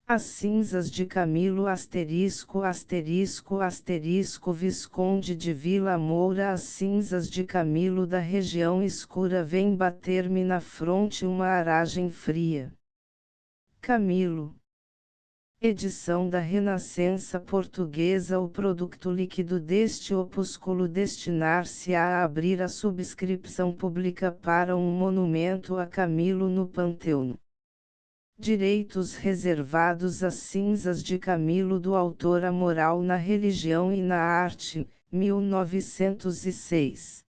As cinzas de Camilo asterisco asterisco asterisco Visconde de Vila Moura. As cinzas de Camilo da região escura vêm bater-me na fronte uma aragem fria. Camilo. Edição da Renascença Portuguesa. O produto líquido deste opúsculo destinar-se-á a abrir a subscrição pública para um monumento a Camilo no Panteão. Direitos reservados. As cinzas de Camilo do autor. A moral na religião e na arte, 1906.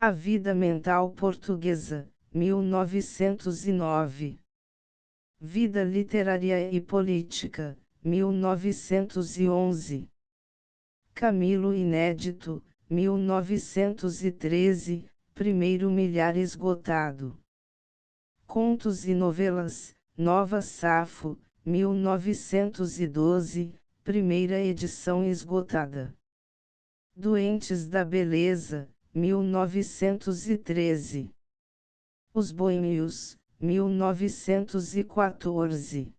A vida mental portuguesa, 1909. Vida literária e política, 1911. Camilo inédito, 1913, primeiro milhar esgotado. Contos e novelas, Nova Safo, 1912, primeira edição esgotada. Doentes da Beleza, 1913. Os Boêmios, 1914.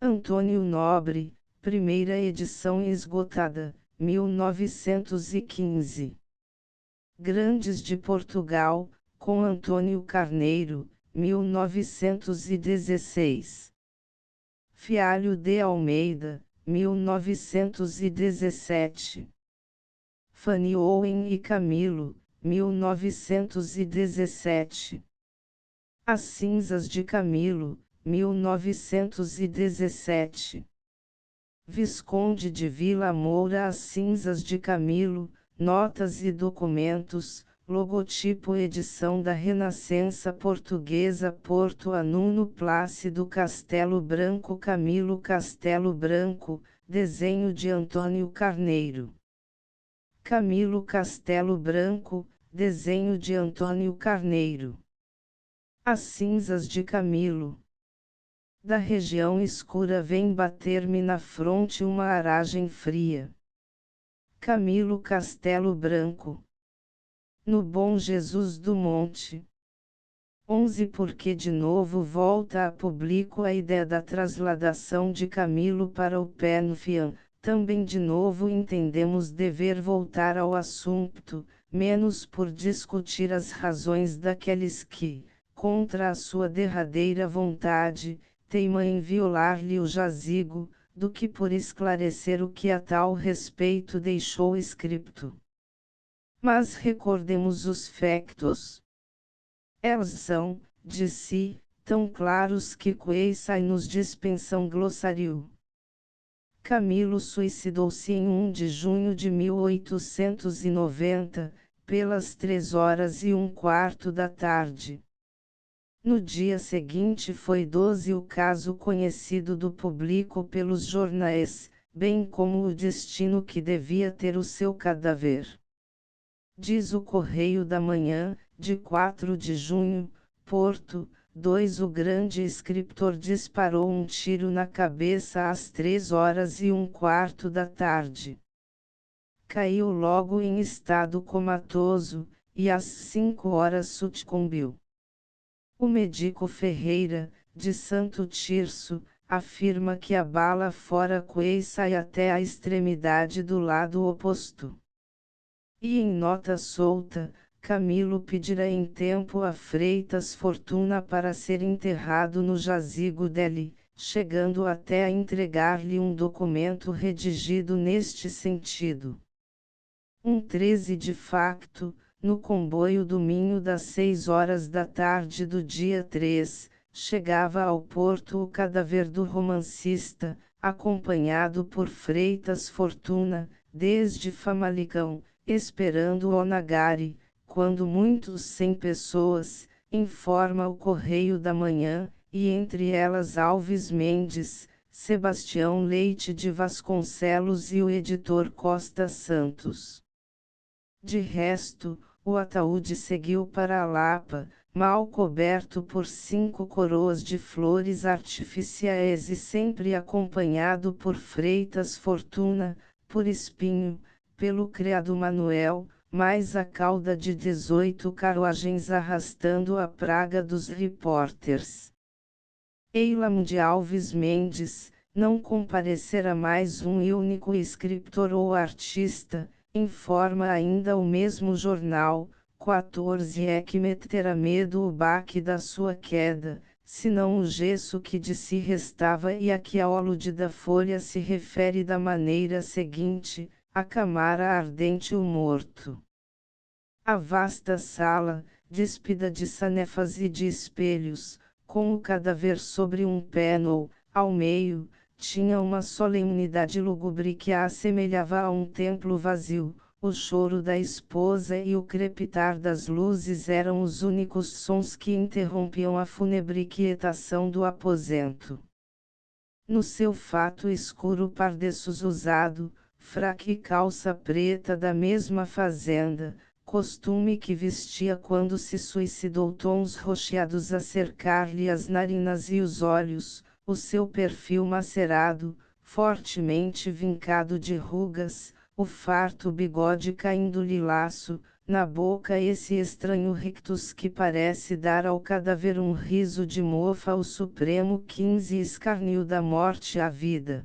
Antônio Nobre, primeira edição esgotada, 1915. Grandes de Portugal, com Antônio Carneiro, 1916. Fialho de Almeida, 1917. Fanny Owen e Camilo, 1917. As cinzas de Camilo, 1917. Visconde de Vila Moura. As cinzas de Camilo, notas e documentos, logotipo edição da Renascença Portuguesa Porto a Nuno Plácido Castelo Branco. Camilo Castelo Branco, desenho de Antônio Carneiro. Camilo Castelo Branco, desenho de Antônio Carneiro. As cinzas de Camilo. Da região escura vem bater-me na fronte uma aragem fria. Camilo Castelo Branco. No Bom Jesus do Monte. 11 Porque de novo volta a público a ideia da trasladação de Camilo para o Panfian. Também de novo entendemos dever voltar ao assunto, menos por discutir as razões daqueles que, contra a sua derradeira vontade, teima em violar-lhe o jazigo, do que por esclarecer o que a tal respeito deixou escrito. Mas recordemos os factos. Eles são, de si, tão claros que Queissai nos dispensam glossário. Camilo suicidou-se em 1 de junho de 1890, pelas 3h15 da tarde. No dia seguinte foi 12 o caso conhecido do público pelos jornais, bem como o destino que devia ter o seu cadáver. Diz o Correio da Manhã, de 4 de junho, Porto, 2 O grande escritor disparou um tiro na cabeça às 3h15 da tarde. Caiu logo em estado comatoso, e às 5h sucumbiu. O médico Ferreira, de Santo Tirso, afirma que a bala fora Queissai até a extremidade do lado oposto. E em nota solta, Camilo pedirá em tempo a Freitas Fortuna para ser enterrado no jazigo dele, chegando até a entregar-lhe um documento redigido neste sentido. 13 De facto, no comboio do Minho das 6h da tarde do dia 3, chegava ao porto o cadáver do romancista, acompanhado por Freitas Fortuna, desde Famalicão, esperando o Nagari, quando muitos 100 pessoas, informa o Correio da Manhã, e entre elas Alves Mendes, Sebastião Leite de Vasconcelos e o editor Costa Santos. De resto, o ataúde seguiu para a Lapa, mal coberto por 5 coroas de flores artificiais e sempre acompanhado por Freitas Fortuna, por Espinho, pelo criado Manuel, mais a cauda de 18 carruagens arrastando a praga dos repórteres. Eilam de Alves Mendes, não comparecerá mais um único escritor ou artista, informa ainda o mesmo jornal. 14 É que meterá medo o baque da sua queda, senão o gesso que de si restava. E aqui a olude da folha se refere da maneira seguinte: a camara ardente o morto. A vasta sala, despida de sanefas e de espelhos, com o cadáver sobre um pênol, ao meio, tinha uma solenidade lúgubre que a assemelhava a um templo vazio. O choro da esposa e o crepitar das luzes eram os únicos sons que interrompiam a fúnebre quietação do aposento. No seu fato escuro pardeços usado, fraque e calça preta da mesma fazenda, costume que vestia quando se suicidou, tons rocheados a cercar-lhe as narinas e os olhos, o seu perfil macerado, fortemente vincado de rugas, o farto bigode caindo-lhe laço, na boca esse estranho rictus que parece dar ao cadáver um riso de mofa. O Supremo 15 escarnio da morte à vida.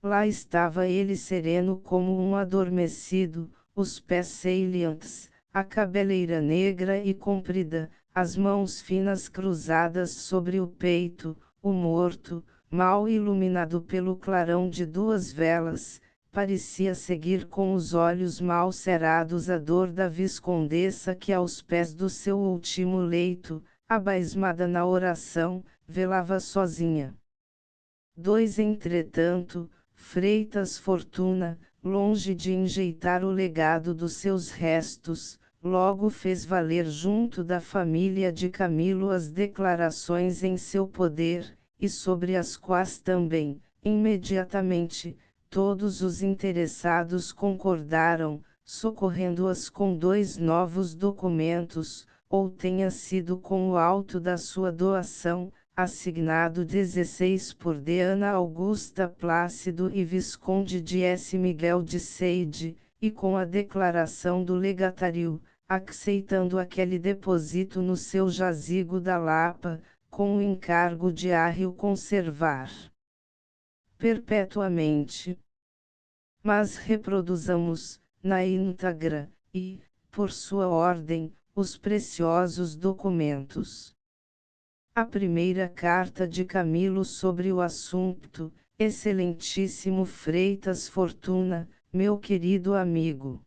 Lá estava ele sereno como um adormecido, os pés salientes, a cabeleira negra e comprida, as mãos finas cruzadas sobre o peito, o morto, mal iluminado pelo clarão de duas velas, parecia seguir com os olhos mal cerrados a dor da viscondessa que aos pés do seu último leito, abismada na oração, velava sozinha. Entretanto, Freitas Fortuna, longe de enjeitar o legado dos seus restos, logo fez valer junto da família de Camilo as declarações em seu poder, e sobre as quais também, imediatamente, todos os interessados concordaram, socorrendo-as com 2 novos documentos, ou tenha sido com o auto da sua doação, assignado 16 por de Ana Augusta Plácido e Visconde de S. Miguel de Seide, e com a declaração do legatário, aceitando aquele depósito no seu jazigo da Lapa, com o encargo de o conservar perpetuamente. Mas reproduzamos, na íntegra, e, por sua ordem, os preciosos documentos. A primeira carta de Camilo sobre o assunto. Excelentíssimo Freitas Fortuna, meu querido amigo.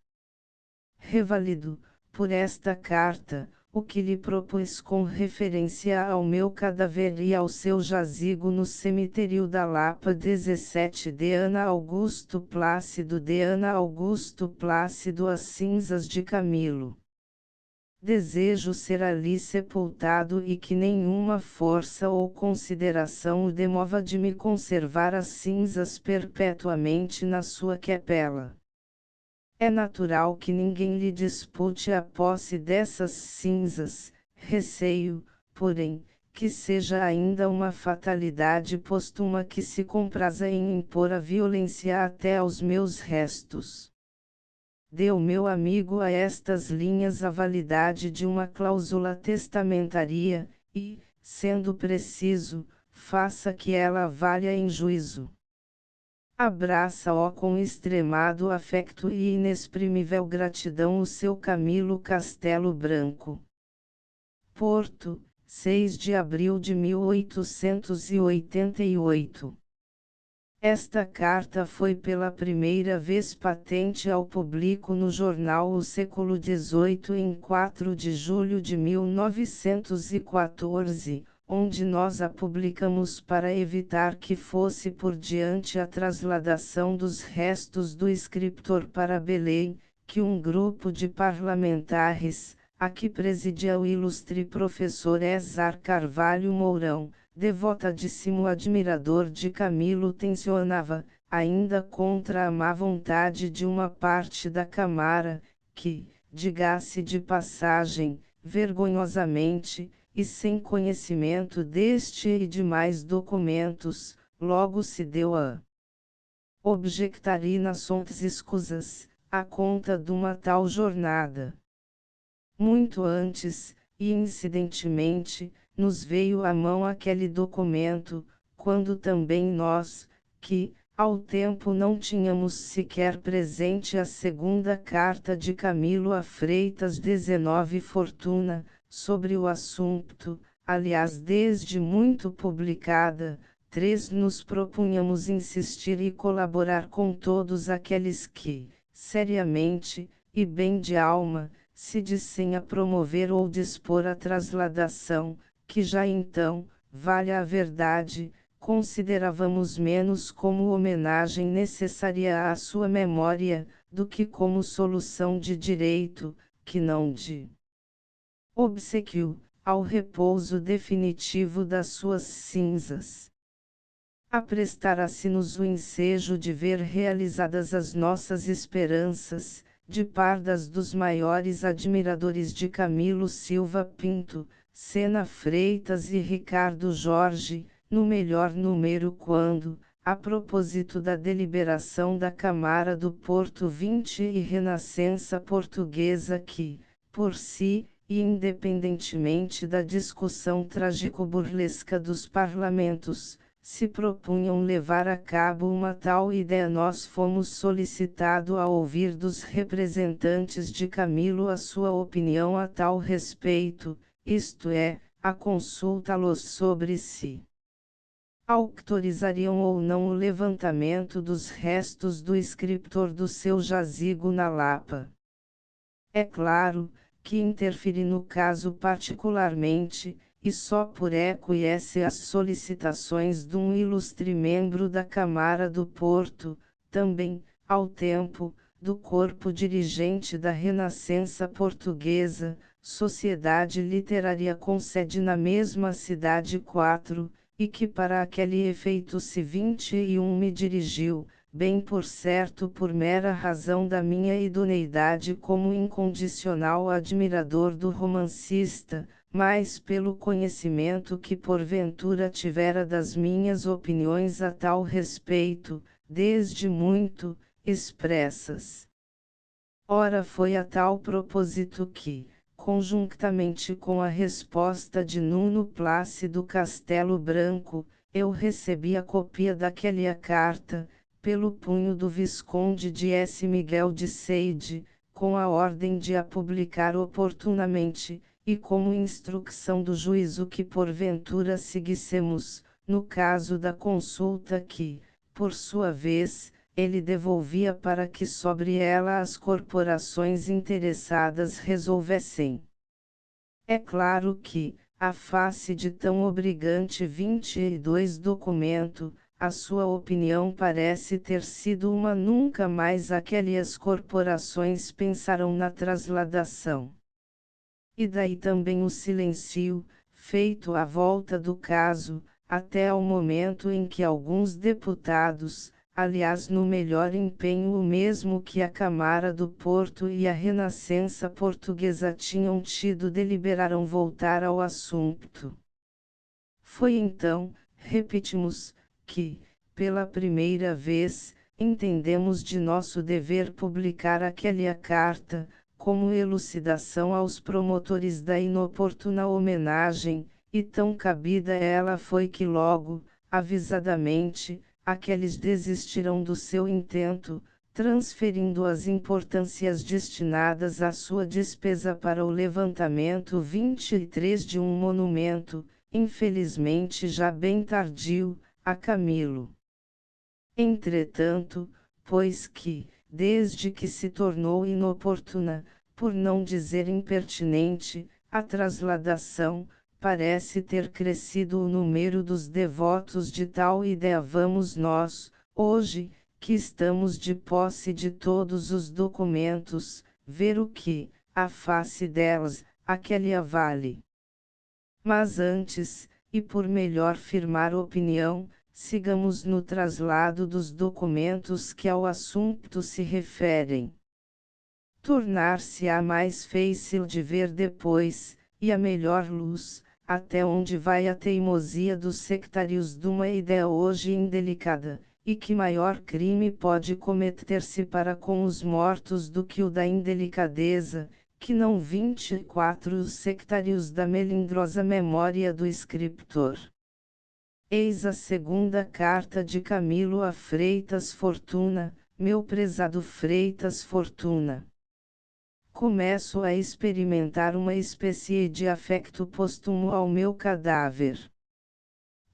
Revalido, por esta carta, o que lhe propus com referência ao meu cadáver e ao seu jazigo no cemitério da Lapa. 17 de Ana Augusto Plácido. De Ana Augusto Plácido. As cinzas de Camilo. Desejo ser ali sepultado e que nenhuma força ou consideração o demova de me conservar as cinzas perpetuamente na sua capela. É natural que ninguém lhe dispute a posse dessas cinzas, receio, porém, que seja ainda uma fatalidade póstuma que se compraza em impor a violência até aos meus restos. Deu meu amigo a estas linhas a validade de uma cláusula testamentaria, e, sendo preciso, faça que ela valha em juízo. Abraça-o com extremado afecto e inexprimível gratidão o seu Camilo Castelo Branco. Porto, 6 de abril de 1888. Esta carta foi pela primeira vez patente ao público no jornal O Século XVIII em 4 de julho de 1914, onde nós a publicamos para evitar que fosse por diante a trasladação dos restos do escritor para Belém, que um grupo de parlamentares, a que presidia o ilustre professor Ezar Carvalho Mourão, devotadíssimo admirador de Camilo, tensionava, ainda contra a má vontade de uma parte da Câmara, que, diga-se de passagem, vergonhosamente, e sem conhecimento deste e demais documentos, logo se deu a objectar inações escusas, à conta de uma tal jornada. Muito antes, e incidentemente, nos veio à mão aquele documento, quando também nós, que, ao tempo não tínhamos sequer presente a segunda carta de Camilo a Freitas 19 Fortuna, sobre o assunto, aliás desde muito publicada, nos propunhamos insistir e colaborar com todos aqueles que, seriamente, e bem de alma, se dissem a promover ou dispor a trasladação, que já então, vale a verdade, considerávamos menos como homenagem necessária à sua memória, do que como solução de direito, que não de obsequio, ao repouso definitivo das suas cinzas. Aprestara-se-nos o ensejo de ver realizadas as nossas esperanças, de par das dos maiores admiradores de Camilo Silva Pinto, Sena Freitas e Ricardo Jorge, no melhor número quando, a propósito da deliberação da Câmara do Porto 20 e Renascença Portuguesa que, por si, e independentemente da discussão trágico-burlesca dos parlamentos, se propunham levar a cabo uma tal ideia, nós fomos solicitado a ouvir dos representantes de Camilo a sua opinião a tal respeito, isto é, a consultá-los sobre se autorizariam ou não o levantamento dos restos do escritor do seu jazigo na Lapa. É claro, que interfere no caso particularmente, e só por reconhece as solicitações de um ilustre membro da Câmara do Porto, também, ao tempo, do corpo dirigente da Renascença Portuguesa, sociedade literária com sede na mesma cidade 4, e que para aquele efeito se 21 me dirigiu, bem por certo por mera razão da minha idoneidade como incondicional admirador do romancista, mas pelo conhecimento que porventura tivera das minhas opiniões a tal respeito, desde muito, expressas. Ora foi a tal propósito que, conjuntamente com a resposta de Nuno Plácido Castelo Branco, eu recebi a cópia daquela carta, pelo punho do Visconde de S. Miguel de Seide, com a ordem de a publicar oportunamente, e como instrução do juízo que porventura seguíssemos, no caso da consulta que, por sua vez, ele devolvia para que sobre ela as corporações interessadas resolvessem. É claro que, à face de tão obrigante 22 documento, a sua opinião parece ter sido uma nunca mais aquelas corporações pensaram na trasladação. E daí também o silêncio, feito à volta do caso, até ao momento em que alguns deputados, aliás no melhor empenho o mesmo que a Câmara do Porto e a Renascença Portuguesa tinham tido, deliberaram voltar ao assunto. Foi então, repetimos, que, pela primeira vez, entendemos de nosso dever publicar aquela carta, como elucidação aos promotores da inoportuna homenagem, e tão cabida ela foi que logo, avisadamente, aqueles desistiram do seu intento, transferindo as importâncias destinadas à sua despesa para o levantamento 23 de um monumento, infelizmente já bem tardio, a Camilo. Entretanto, pois que, desde que se tornou inoportuna, por não dizer impertinente, a trasladação, parece ter crescido o número dos devotos de tal ideia. Vamos nós, hoje, que estamos de posse de todos os documentos, ver o que, à face delas, aquela vale. Mas antes, e por melhor firmar opinião, sigamos no traslado dos documentos que ao assunto se referem. Tornar-se-á mais fácil de ver depois, e a melhor luz, até onde vai a teimosia dos sectários de uma ideia hoje indelicada, e que maior crime pode cometer-se para com os mortos do que o da indelicadeza, que não 24 os sectários da melindrosa memória do escritor. Eis a segunda carta de Camilo a Freitas Fortuna, meu prezado Freitas Fortuna. Começo a experimentar uma espécie de afecto póstumo ao meu cadáver.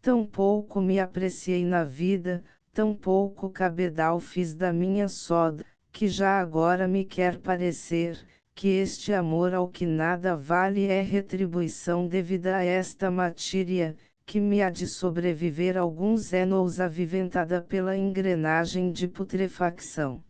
Tão pouco me apreciei na vida, tão pouco cabedal fiz da minha soda, que já agora me quer parecer, que este amor ao que nada vale é retribuição devida a esta matéria, que me há de sobreviver alguns anos aviventada pela engrenagem de putrefacção.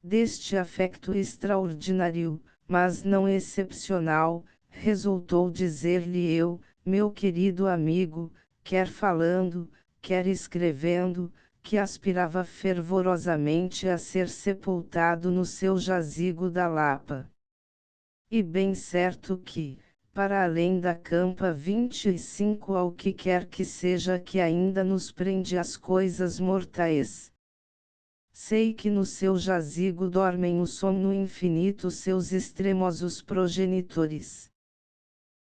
Deste afecto extraordinário, mas não excepcional, resultou dizer-lhe eu, meu querido amigo, quer falando, quer escrevendo, que aspirava fervorosamente a ser sepultado no seu jazigo da Lapa. E bem certo que, para além da campa 25 ao que quer que seja que ainda nos prende as coisas mortais. Sei que no seu jazigo dormem o sono infinito seus extremosos progenitores.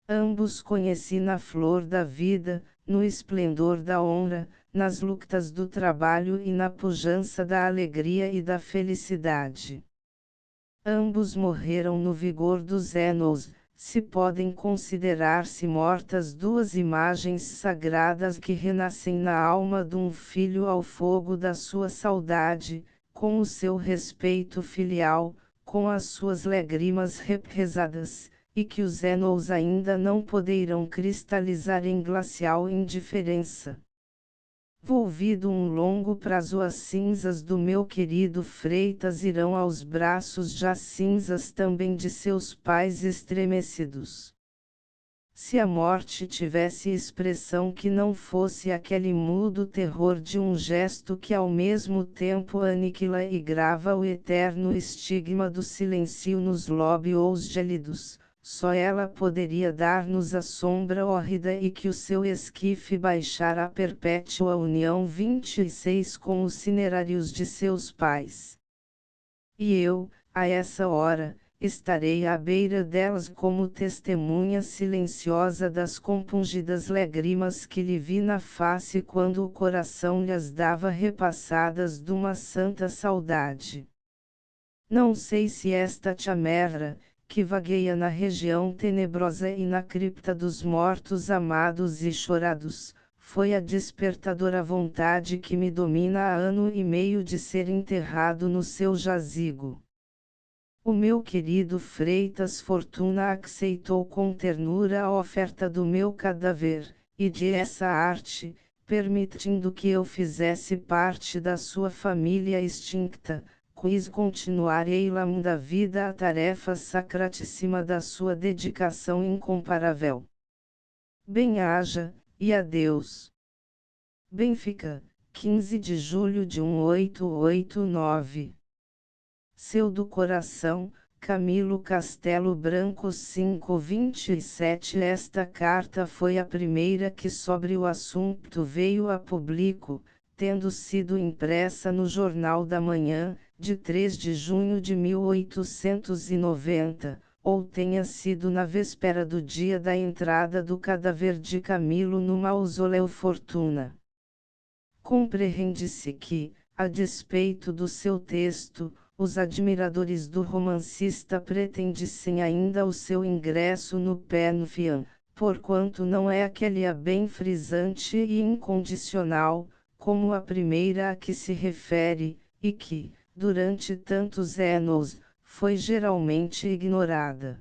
Ambos conheci na flor da vida, no esplendor da honra, nas lutas do trabalho e na pujança da alegria e da felicidade. Ambos morreram no vigor dos anos, se podem considerar-se mortas duas imagens sagradas que renascem na alma de um filho ao fogo da sua saudade, com o seu respeito filial, com as suas lágrimas represadas, e que os anos ainda não poderão cristalizar em glacial indiferença. Volvido um longo prazo as cinzas do meu querido Freitas irão aos braços já cinzas também de seus pais estremecidos. Se a morte tivesse expressão que não fosse aquele mudo terror de um gesto que ao mesmo tempo aniquila e grava o eterno estigma do silêncio nos lóbios gélidos, só ela poderia dar-nos a sombra hórrida e que o seu esquife baixar a perpétua união 26 com os cinerários de seus pais. E eu, a essa hora, estarei à beira delas como testemunha silenciosa das compungidas lágrimas que lhe vi na face quando o coração lhes dava repassadas de uma santa saudade. Não sei se esta chamerra, que vagueia na região tenebrosa e na cripta dos mortos amados e chorados, foi a despertadora vontade que me domina há ano e meio de ser enterrado no seu jazigo. O meu querido Freitas Fortuna aceitou com ternura a oferta do meu cadáver, e de essa arte, permitindo que eu fizesse parte da sua família extinta, quis continuarei da vida a tarefa sacratíssima da sua dedicação incomparável. Bem-haja, e adeus. Benfica, 15 de julho de 1889. Seu do coração, Camilo Castelo Branco 527. Esta carta foi a primeira que sobre o assunto veio a público, tendo sido impressa no Jornal da Manhã, de 3 de junho de 1890, ou tenha sido na véspera do dia da entrada do cadáver de Camilo no mausoléu Fortuna. Compreende-se que, a despeito do seu texto, os admiradores do romancista pretendissem ainda o seu ingresso no Pantheon, porquanto não é aquele a bem frisante e incondicional, como a primeira a que se refere, e que, durante tantos anos, foi geralmente ignorada.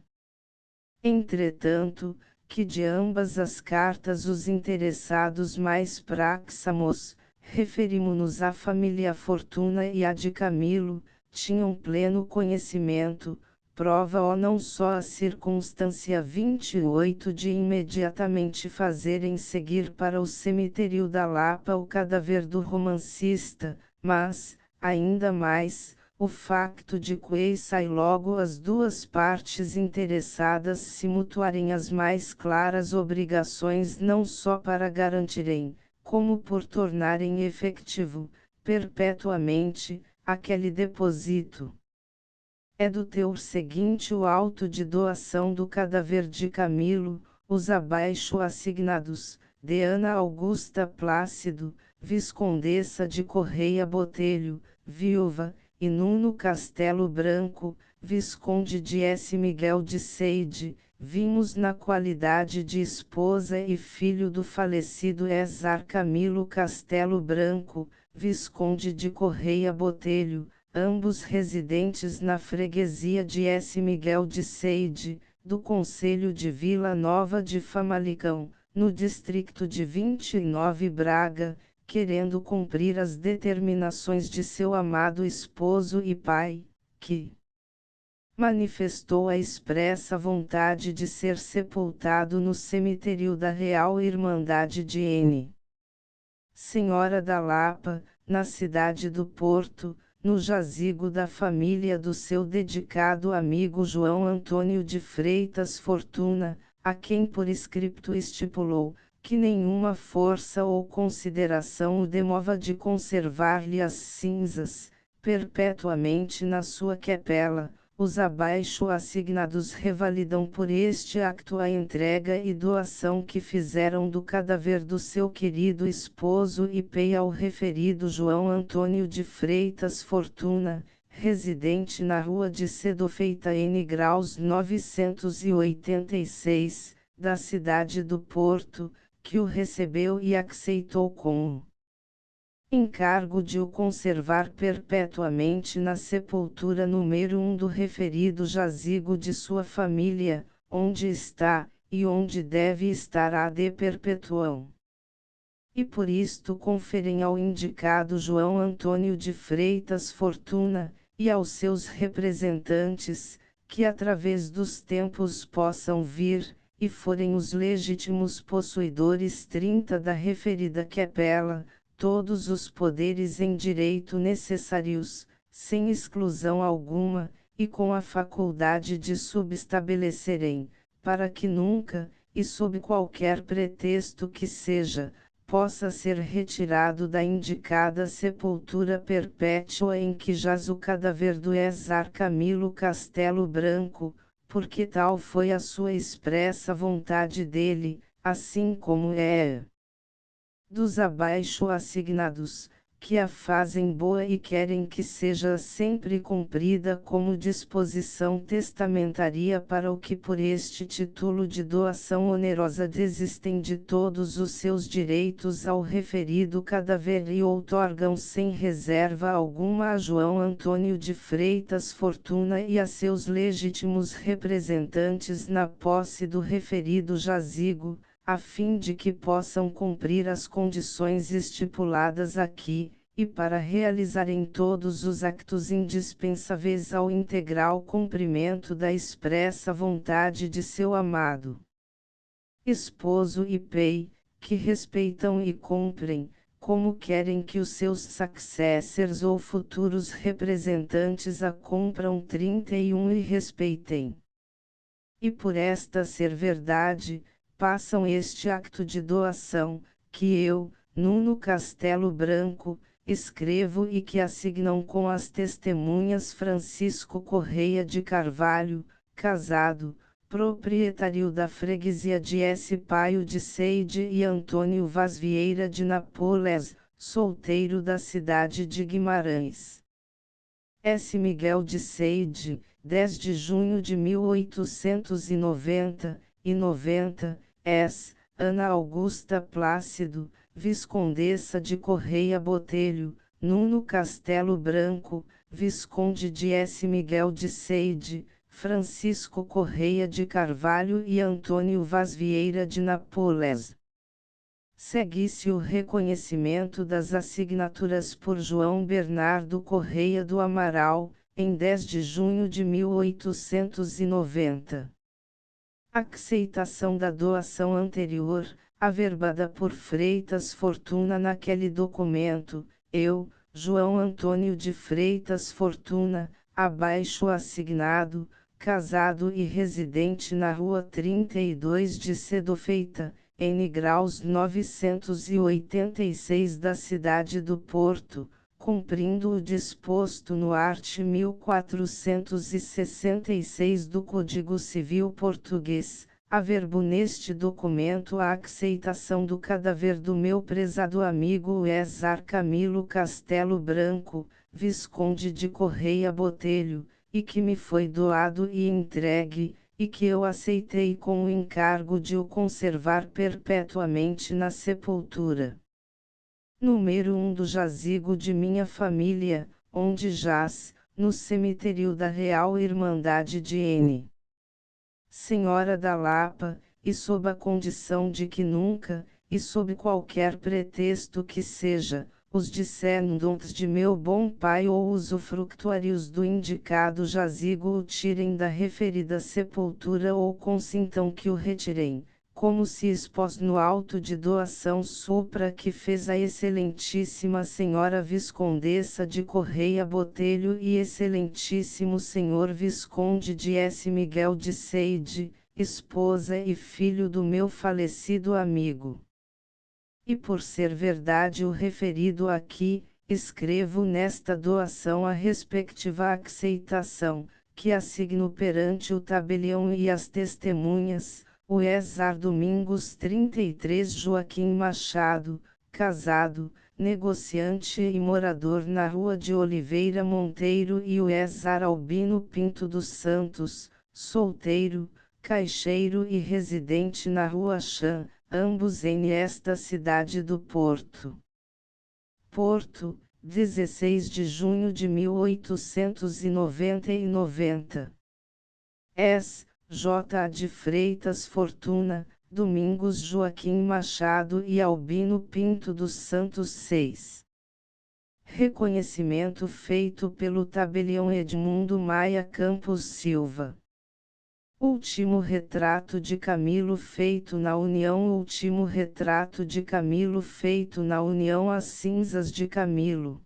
Entretanto, que de ambas as cartas os interessados mais próximos, referimo-nos à família Fortuna e à de Camilo, tinham pleno conhecimento, prova-o não só a circunstância 28 de imediatamente fazerem seguir para o cemitério da Lapa o cadáver do romancista, mas, ainda mais, o facto de que sai logo as duas partes interessadas se mutuarem as mais claras obrigações não só para garantirem, como por tornarem efetivo, perpetuamente, aquele deposito. É do teor seguinte o auto de doação do cadáver de Camilo, os abaixo assignados: de Ana Augusta Plácido, Viscondessa de Correia Botelho, viúva, e Nuno Castelo Branco, Visconde de S. Miguel de Seide, vimos na qualidade de esposa e filho do falecido César Camilo Castelo Branco, Visconde de Correia Botelho, ambos residentes na freguesia de S. Miguel de Seide, do Concelho de Vila Nova de Famalicão, no distrito de 29 Braga, querendo cumprir as determinações de seu amado esposo e pai, que manifestou a expressa vontade de ser sepultado no cemitério da Real Irmandade de N. Senhora da Lapa, na cidade do Porto, no jazigo da família do seu dedicado amigo João Antônio de Freitas Fortuna, a quem por escrito estipulou, que nenhuma força ou consideração o demova de conservar-lhe as cinzas, perpetuamente na sua capela. Os abaixo assignados revalidam por este acto a entrega e doação que fizeram do cadáver do seu querido esposo e pai ao referido João Antônio de Freitas Fortuna, residente na rua de Sedofeita N. Graus 986, da cidade do Porto, que o recebeu e aceitou com encargo de o conservar perpetuamente na sepultura número 1 do referido jazigo de sua família, onde está, e onde deve estar ad perpetuam. E por isto conferem ao indicado João Antônio de Freitas Fortuna, e aos seus representantes, que através dos tempos possam vir, e forem os legítimos possuidores 30 da referida capela, todos os poderes em direito necessários, sem exclusão alguma, e com a faculdade de subestabelecerem, para que nunca, e sob qualquer pretexto que seja, possa ser retirado da indicada sepultura perpétua em que jaz o cadáver do César Camilo Castelo Branco, porque tal foi a sua expressa vontade dele, assim como é dos abaixo assignados, que a fazem boa e querem que seja sempre cumprida como disposição testamentária para o que por este título de doação onerosa desistem de todos os seus direitos ao referido cadáver e outorgam sem reserva alguma a João Antônio de Freitas Fortuna e a seus legítimos representantes na posse do referido jazigo, a fim de que possam cumprir as condições estipuladas aqui, e para realizarem todos os actos indispensáveis ao integral cumprimento da expressa vontade de seu amado esposo e pai, que respeitam e cumprem, como querem que os seus successors ou futuros representantes a cumpram 31 e respeitem. E por esta ser verdade, passam este acto de doação, que eu, Nuno Castelo Branco, escrevo e que assignam com as testemunhas Francisco Correia de Carvalho, casado, proprietário da freguesia de S. Paio de Seide e Antônio Vaz Vieira de Nápoles, solteiro da cidade de Guimarães. S. Miguel de Seide, 10 de junho de 1890, e 90, S. Ana Augusta Plácido, Viscondessa de Correia Botelho, Nuno Castelo Branco, Visconde de S. Miguel de Seide, Francisco Correia de Carvalho e Antônio Vaz Vieira de Nápoles. Segue-se o reconhecimento das assinaturas por João Bernardo Correia do Amaral, em 10 de junho de 1890. Aceitação da doação anterior, averbada por Freitas Fortuna naquele documento, eu, João Antônio de Freitas Fortuna, abaixo assignado, casado e residente na rua 32 de Sedofeita, N. Graus 986 da cidade do Porto, cumprindo o disposto no art. 1466 do Código Civil Português, averbo neste documento a aceitação do cadáver do meu prezado amigo César Camilo Castelo Branco, Visconde de Correia Botelho, e que me foi doado e entregue, e que eu aceitei com o encargo de o conservar perpetuamente na sepultura. Número 1 do jazigo de minha família, onde jaz, no cemitério da Real Irmandade de N. Senhora da Lapa, e sob a condição de que nunca, e sob qualquer pretexto que seja, os descendentes de meu bom pai ou usufrutuários do indicado jazigo o tirem da referida sepultura ou consintam que o retirem, como se expôs no auto de doação supra que fez a excelentíssima senhora Viscondessa de Correia Botelho e excelentíssimo senhor Visconde de S. Miguel de Seide, esposa e filho do meu falecido amigo. E por ser verdade o referido aqui, escrevo nesta doação a respectiva aceitação, que assigno perante o tabelião e as testemunhas, o César Domingos 33 Joaquim Machado, casado, negociante e morador na Rua de Oliveira Monteiro, e o César Albino Pinto dos Santos, solteiro, caixeiro e residente na Rua Chã, ambos em esta cidade do Porto. Porto, 16 de junho de 1890. S. J. de Freitas Fortuna, Domingos Joaquim Machado e Albino Pinto dos Santos 6. Reconhecimento feito pelo tabelião Edmundo Maia Campos Silva. Último retrato de Camilo feito na União. Último retrato de Camilo feito na União. As cinzas de Camilo.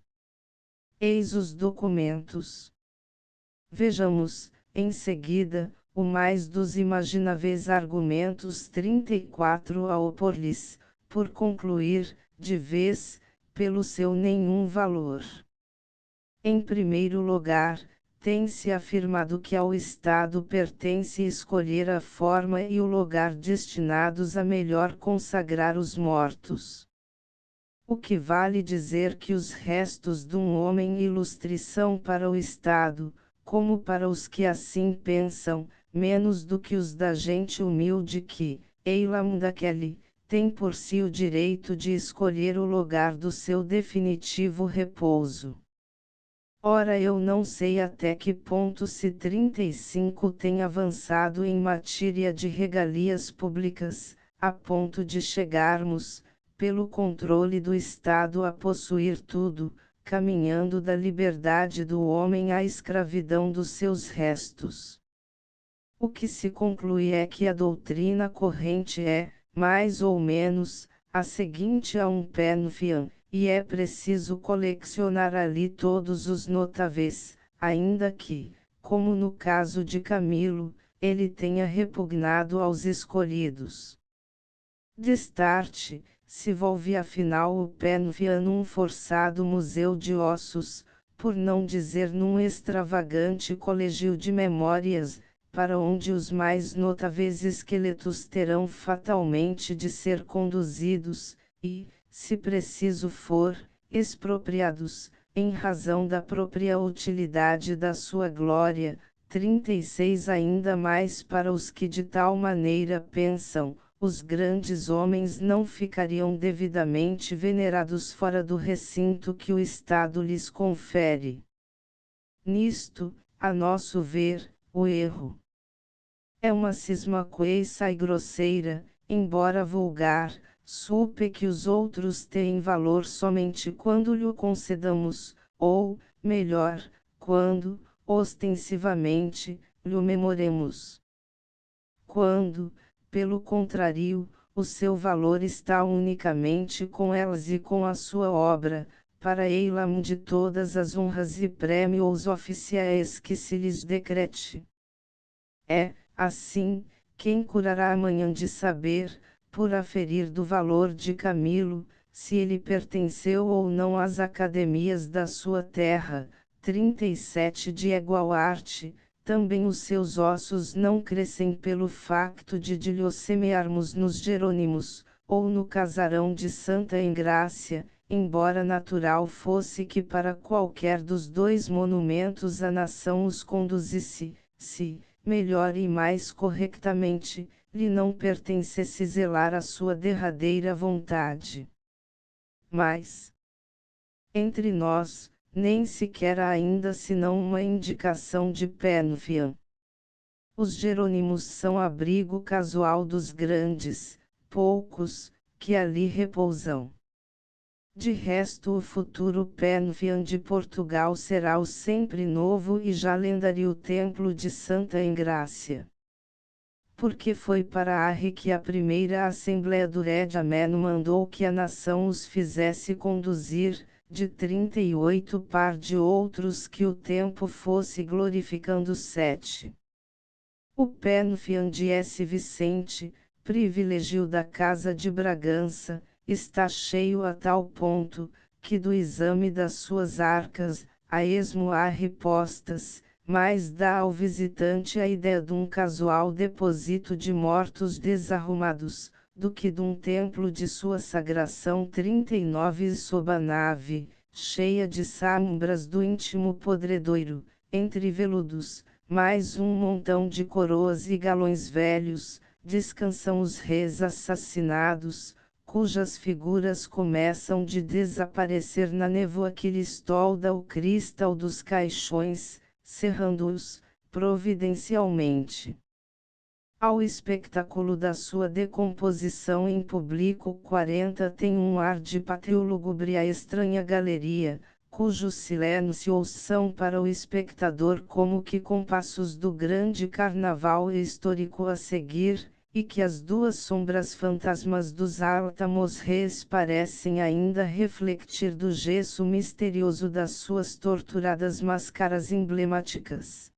Eis os documentos. Vejamos, em seguida, o mais dos imagináveis argumentos 34 a opor-lhes, por concluir, de vez, pelo seu nenhum valor. Em primeiro lugar, tem-se afirmado que ao Estado pertence escolher a forma e o lugar destinados a melhor consagrar os mortos. O que vale dizer que os restos de um homem ilustre são para o Estado, como para os que assim pensam, menos do que os da gente humilde que, eilam daquele, tem por si o direito de escolher o lugar do seu definitivo repouso. Ora, eu não sei até que ponto se 35 tem avançado em matéria de regalias públicas, a ponto de chegarmos, pelo controle do Estado, a possuir tudo, caminhando da liberdade do homem à escravidão dos seus restos. O que se conclui é que a doutrina corrente é, mais ou menos, a seguinte a um pé no fiam, e é preciso colecionar ali todos os notáveis, ainda que, como no caso de Camilo, ele tenha repugnado aos escolhidos. Destarte, se volve afinal o pé no fiam num forçado museu de ossos, por não dizer num extravagante colégio de memórias, para onde os mais notáveis esqueletos terão fatalmente de ser conduzidos, e, se preciso for, expropriados, em razão da própria utilidade da sua glória. 36 Ainda mais para os que de tal maneira pensam, os grandes homens não ficariam devidamente venerados fora do recinto que o Estado lhes confere. Nisto, a nosso ver, o erro é uma cisma coeça e grosseira, embora vulgar, supe que os outros têm valor somente quando lhe concedamos, ou, melhor, quando, ostensivamente, lhe memoremos. Quando, pelo contrário, o seu valor está unicamente com elas e com a sua obra, para eilam de todas as honras e prêmios oficiais que se lhes decrete. É, assim, quem curará amanhã de saber, por aferir do valor de Camilo, se ele pertenceu ou não às academias da sua terra. 37 De igual arte, também os seus ossos não crescem pelo facto de lhe semearmos nos Jerônimos, ou no casarão de Santa Engrácia, embora natural fosse que para qualquer dos dois monumentos a nação os conduzisse, se, melhor e mais correctamente, lhe não pertencesse zelar a sua derradeira vontade. Mas, entre nós, nem sequer há ainda senão uma indicação de Penfian. Os Jerônimos são abrigo casual dos grandes, poucos, que ali repousam. De resto o futuro Penfian de Portugal será o sempre novo e já lendário Templo de Santa Engrácia. Porque foi para Arre que a primeira Assembleia do Redamen mandou que a nação os fizesse conduzir, de 38 par de outros que o tempo fosse glorificando 7. O Penfian de S. Vicente, privilégio da Casa de Bragança, está cheio a tal ponto, que do exame das suas arcas, a esmo há repostas, mas dá ao visitante a ideia de um casual depósito de mortos desarrumados, do que de um templo de sua sagração. 39 Sob a nave, cheia de sombras do íntimo podredouro, entre veludos, mais um montão de coroas e galões velhos, descansam os reis assassinados, cujas figuras começam de desaparecer na névoa que lhes tolda o cristal dos caixões, cerrando-os, providencialmente. Ao espetáculo da sua decomposição em público 40 tem um ar de pátrio lúgubre a estranha galeria, cujos silêncios são para o espectador como que compassos do grande carnaval histórico a seguir, e que as duas sombras fantasmas dos áltamos reis parecem ainda refletir do gesso misterioso das suas torturadas máscaras emblemáticas.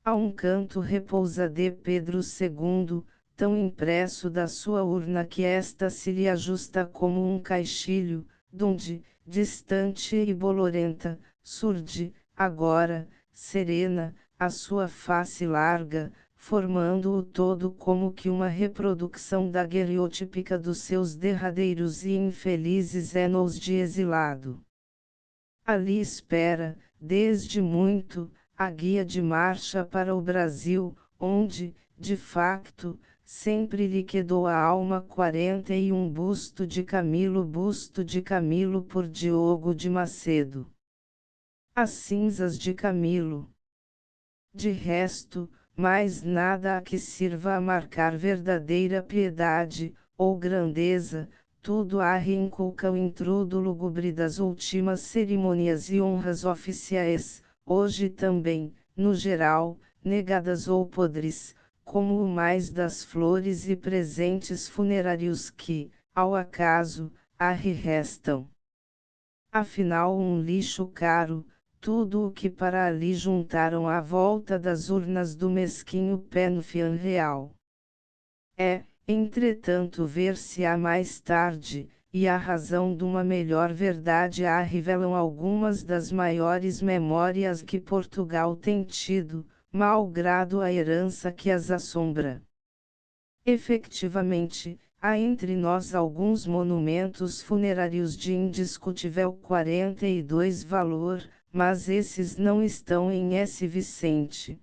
A um canto repousa de Pedro II, tão impresso da sua urna que esta se lhe ajusta como um caixilho, donde, distante e bolorenta, surge, agora, serena, a sua face larga, formando o todo como que uma reprodução daguerreotípica dos seus derradeiros e infelizes anos de exilado. Ali espera, desde muito, a guia de marcha para o Brasil, onde, de facto, sempre lhe quedou a alma. 41 Busto de Camilo por Diogo de Macedo. As cinzas de Camilo. De resto, mais nada a que sirva a marcar verdadeira piedade, ou grandeza, tudo a reinculca o intrudo lúgubre das últimas cerimônias e honras oficiais, hoje também, no geral, negadas ou podres, como o mais das flores e presentes funerários que, ao acaso, restam. Afinal um lixo caro, tudo o que para ali juntaram à volta das urnas do mesquinho Penfian real. Entretanto ver-se-á mais tarde, e a razão de uma melhor verdade a revelam algumas das maiores memórias que Portugal tem tido, malgrado a herança que as assombra. Efectivamente, há entre nós alguns monumentos funerários de indiscutível 42 valor, mas esses não estão em S. Vicente.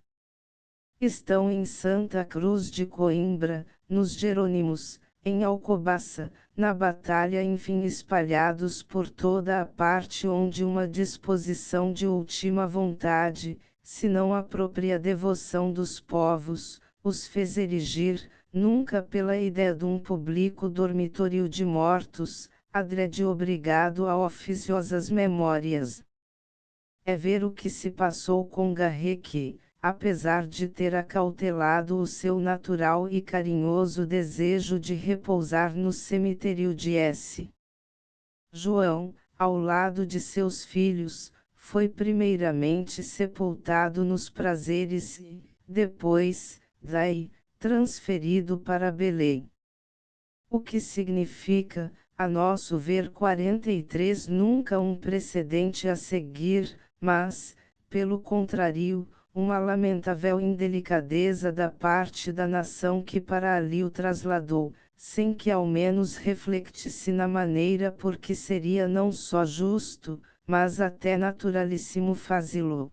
Estão em Santa Cruz de Coimbra, nos Jerônimos, em Alcobaça, na Batalha, enfim espalhados por toda a parte onde uma disposição de última vontade, se não a própria devoção dos povos, os fez erigir, nunca pela ideia de um público dormitório de mortos, adrede obrigado a oficiosas memórias. É ver o que se passou com Garret que, apesar de ter acautelado o seu natural e carinhoso desejo de repousar no cemitério de S. João, ao lado de seus filhos, foi primeiramente sepultado nos prazeres e, depois, daí, transferido para Belém. O que significa, a nosso ver 43 nunca um precedente a seguir, mas, pelo contrário, uma lamentável indelicadeza da parte da nação que para ali o trasladou, sem que ao menos refletisse na maneira por que seria não só justo, mas até naturalíssimo fazê-lo.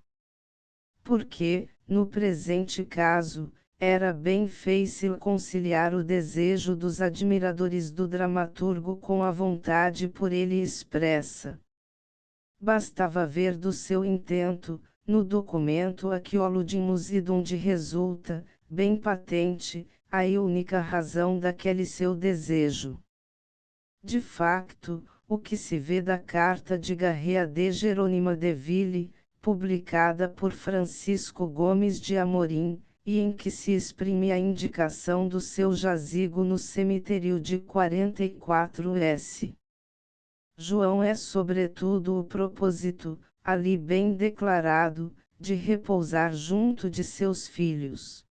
Porque, no presente caso, era bem fácil conciliar o desejo dos admiradores do dramaturgo com a vontade por ele expressa. Bastava ver do seu intento, no documento a que aludimos e donde resulta, bem patente, a única razão daquele seu desejo. De facto, o que se vê da carta de Garrea de Jerônima de Ville, publicada por Francisco Gomes de Amorim, e em que se exprime a indicação do seu jazigo no cemitério de 44S. João é sobretudo o propósito, ali bem declarado, de repousar junto de seus filhos.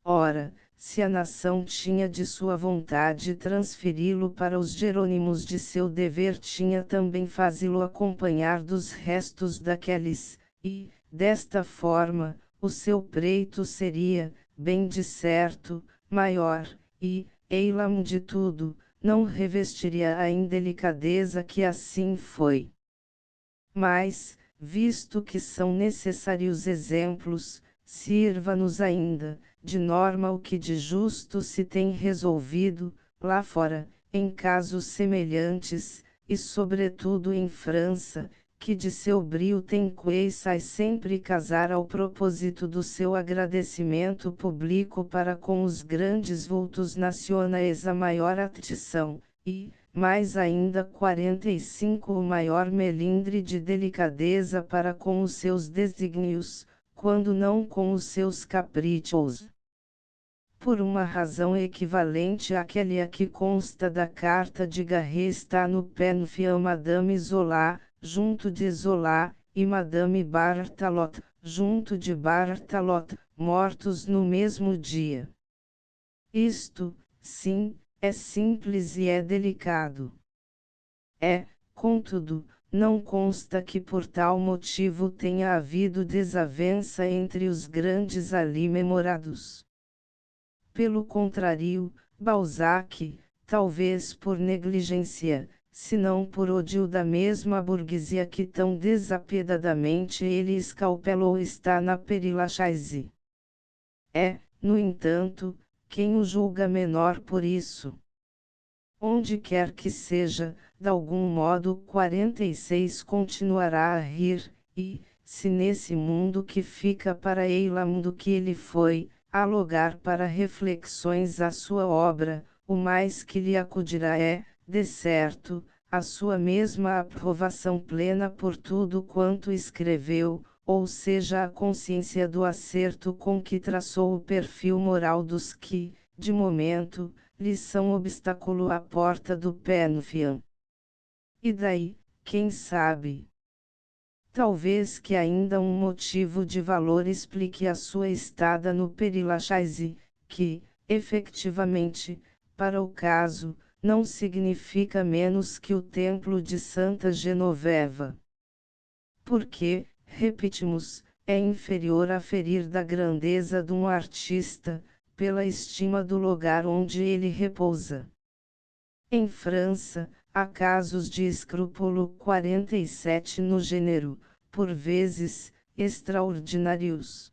Ora, se a nação tinha de sua vontade transferi-lo para os Jerônimos, de seu dever tinha também fazê-lo acompanhar dos restos daqueles, e, desta forma, o seu pleito seria, bem de certo, maior, e, eilam de tudo, não revestiria a indelicadeza que assim foi. Mas, visto que são necessários exemplos, sirva-nos ainda, de norma o que de justo se tem resolvido, lá fora, em casos semelhantes, e sobretudo em França, que de seu brio tem queixai sempre casar ao propósito do seu agradecimento público para com os grandes vultos nacionais a maior atenção, e, mais ainda 45 o maior melindre de delicadeza para com os seus desígnios, quando não com os seus caprichos. Por uma razão equivalente àquele a que consta da carta de Garrea está no Penfield Madame Zola, junto de Zola, e Madame Barthalot, junto de Barthalot, mortos no mesmo dia. Isto, sim, é simples e é delicado. Contudo, não consta que por tal motivo tenha havido desavença entre os grandes ali memorados. Pelo contrário, Balzac, talvez por negligência, se não por ódio da mesma burguesia que tão desapiedadamente ele escalpelou, está na Père-Lachaise. No entanto, quem o julga menor por isso? Onde quer que seja, de algum modo 46 continuará a rir, e, se nesse mundo que fica para eilam do que ele foi, há lugar para reflexões à sua obra, o mais que lhe acudirá é, de certo, a sua mesma aprovação plena por tudo quanto escreveu, ou seja, a consciência do acerto com que traçou o perfil moral dos que, de momento, lhe são obstáculo à porta do Penfield. E daí, quem sabe? Talvez que ainda um motivo de valor explique a sua estada no Père-Lachaise, que, efetivamente, para o caso, não significa menos que o templo de Santa Genoveva. Porque, repetimos, é inferior a ferir da grandeza de um artista, pela estima do lugar onde ele repousa. Em França, há casos de escrúpulo 47 no gênero, por vezes, extraordinários.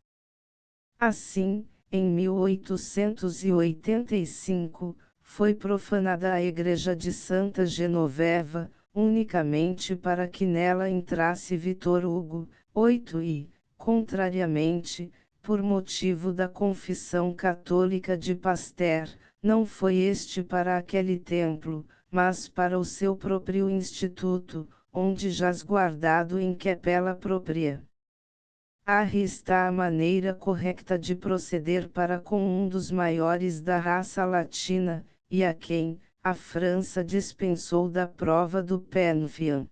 Assim, em 1885, foi profanada a igreja de Santa Genoveva, unicamente para que nela entrasse Victor Hugo, 8 e, contrariamente, por motivo da confissão católica de Pasteur, não foi este para aquele templo, mas para o seu próprio instituto, onde jaz guardado em capela própria. Aí está a maneira correta de proceder para com um dos maiores da raça latina, e a quem, a França dispensou da prova do Penfield.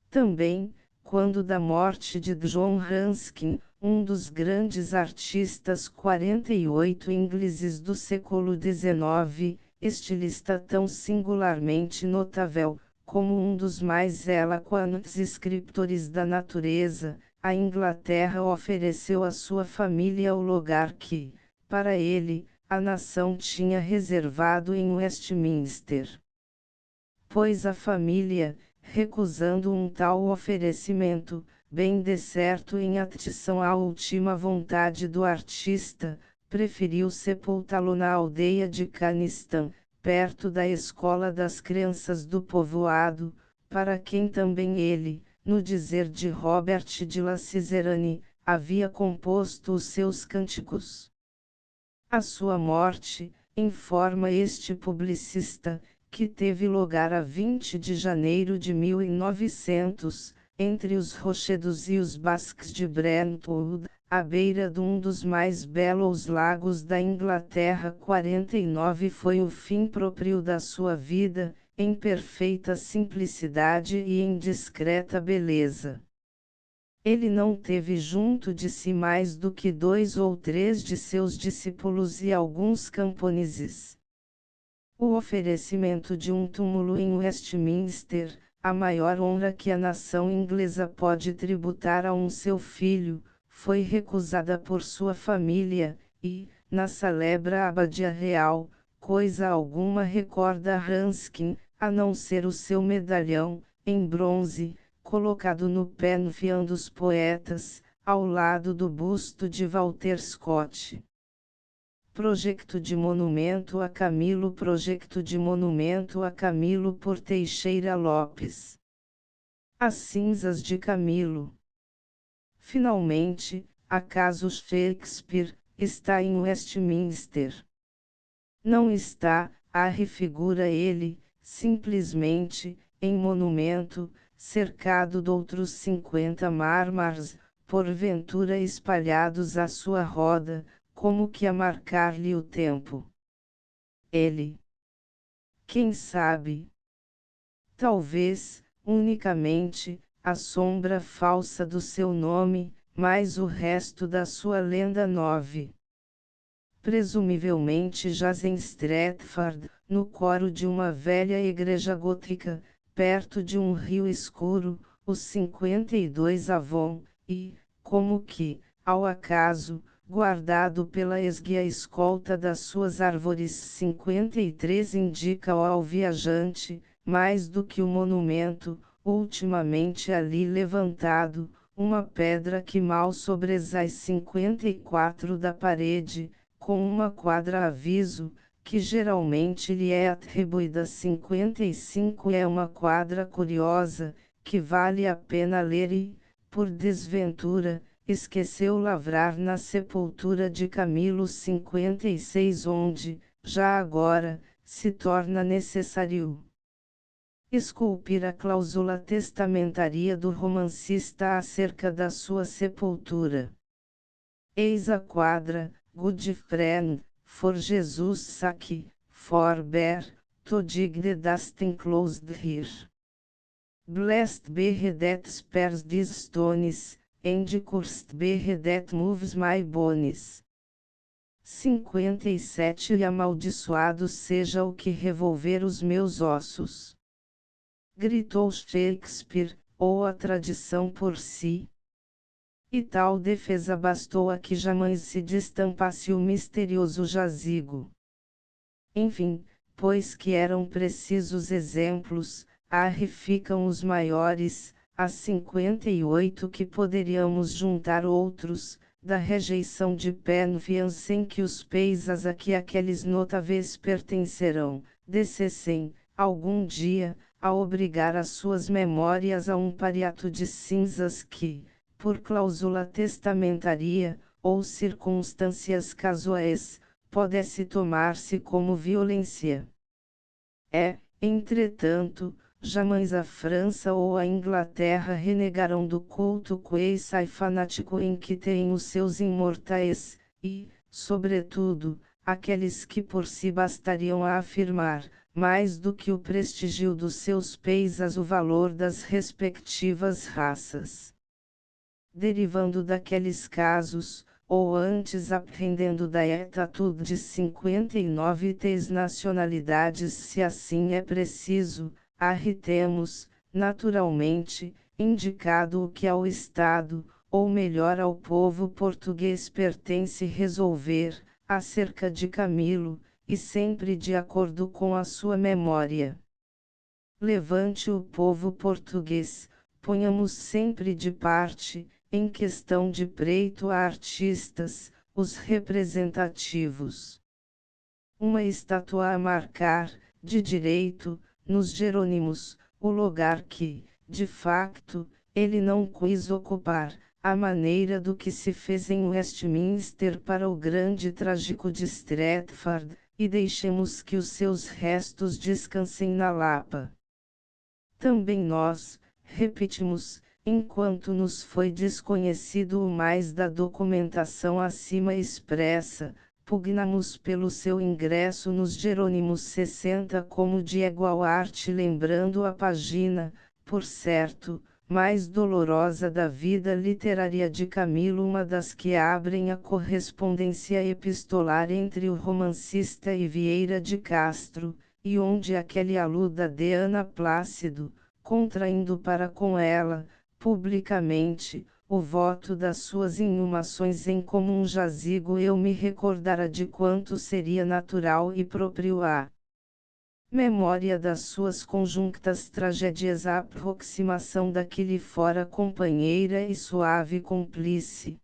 Também, quando da morte de John Ruskin, um dos grandes artistas 48 ingleses do século XIX, estilista tão singularmente notável, como um dos mais eloquentes escritores da natureza, a Inglaterra ofereceu à sua família o lugar que, para ele, a nação tinha reservado em Westminster. Pois a família, recusando um tal oferecimento, bem de certo em adição à última vontade do artista, preferiu sepultá-lo na aldeia de Caniston, perto da escola das crianças do povoado, para quem também ele, no dizer de Robert de La Cicerane, havia composto os seus cânticos. A sua morte, informa este publicista, que teve lugar a 20 de janeiro de 1900, entre os rochedos e os basques de Brentwood, à beira de um dos mais belos lagos da Inglaterra. 49 foi o fim próprio da sua vida, em perfeita simplicidade e em discreta beleza. Ele não teve junto de si mais do que 2 ou 3 de seus discípulos e alguns camponeses. O oferecimento de um túmulo em Westminster, a maior honra que a nação inglesa pode tributar a um seu filho, foi recusada por sua família, e, na celebra abadia real, coisa alguma recorda Ruskin, a não ser o seu medalhão, em bronze, colocado no Pantheon dos Poetas, ao lado do busto de Walter Scott. Projeto de monumento a Camilo. Projeto de monumento a Camilo por Teixeira Lopes. As cinzas de Camilo. Finalmente, acaso Shakespeare está em Westminster? Não está, refigura ele, simplesmente, em monumento, cercado de outros 50 mármores, porventura espalhados à sua roda, como que a marcar-lhe o tempo. Ele. Quem sabe? Talvez, unicamente, a sombra falsa do seu nome, mas o resto da sua lenda 9. Presumivelmente jaz em Stratford, no coro de uma velha igreja gótica, perto de um rio escuro, os 52 Avon, e, como que, ao acaso, guardado pela esguia escolta das suas árvores. 53 indica ao viajante, mais do que o monumento, ultimamente ali levantado, uma pedra que mal sobressai 54 da parede, com uma quadra aviso, que geralmente lhe é atribuída. 55 é uma quadra curiosa, que vale a pena ler e, por desventura, esqueceu lavrar na sepultura de Camilo. 56 onde, já agora, se torna necessário esculpir a cláusula testamentária do romancista acerca da sua sepultura. Eis a quadra, good friend, for Jesus sake, forbear, to dig the dust enclosed here. Blessed be that spares these stones, and cursed be that moves my bones. 57 E amaldiçoado seja o que revolver os meus ossos. Gritou Shakespeare, ou a tradição por si. E tal defesa bastou a que jamais se destampasse o misterioso jazigo. Enfim, pois que eram precisos exemplos, ficam os maiores, a 58 que poderíamos juntar outros, da rejeição de Pantheon sem que os peisas a que aqueles notáveis pertencerão, descessem, algum dia, a obrigar as suas memórias a um pariato de cinzas que, por cláusula testamentária, ou circunstâncias casuais, pudesse tomar-se como violência. Entretanto, jamais a França ou a Inglaterra renegarão do culto quasi fanático em que têm os seus imortais, e, sobretudo, aqueles que por si bastariam a afirmar, mais do que o prestígio dos seus peisas, o valor das respectivas raças. Derivando daqueles casos, ou antes aprendendo da etatud de 59 nacionalidades se assim é preciso, arritemos, naturalmente, indicado o que ao Estado, ou melhor ao povo português pertence resolver, acerca de Camilo, e sempre de acordo com a sua memória. Levante o povo português, ponhamos sempre de parte, em questão de pleito a artistas, os representativos. Uma estátua a marcar, de direito, nos Jerônimos, o lugar que, de facto, ele não quis ocupar, à maneira do que se fez em Westminster para o grande trágico de Stratford, e deixemos que os seus restos descansem na Lapa. Também nós, repetimos, enquanto nos foi desconhecido o mais da documentação acima expressa, pugnamos pelo seu ingresso nos Jerônimos 60 como de igual arte, lembrando a página, por certo, mais dolorosa da vida literária de Camilo, uma das que abrem a correspondência epistolar entre o romancista e Vieira de Castro, e onde aquele aluda de Ana Plácido, contraindo para com ela, publicamente, o voto das suas inhumações em comum jazigo, eu me recordara de quanto seria natural e próprio a memória das suas conjunctas tragédias a aproximação da que lhe fora companheira e suave cúmplice.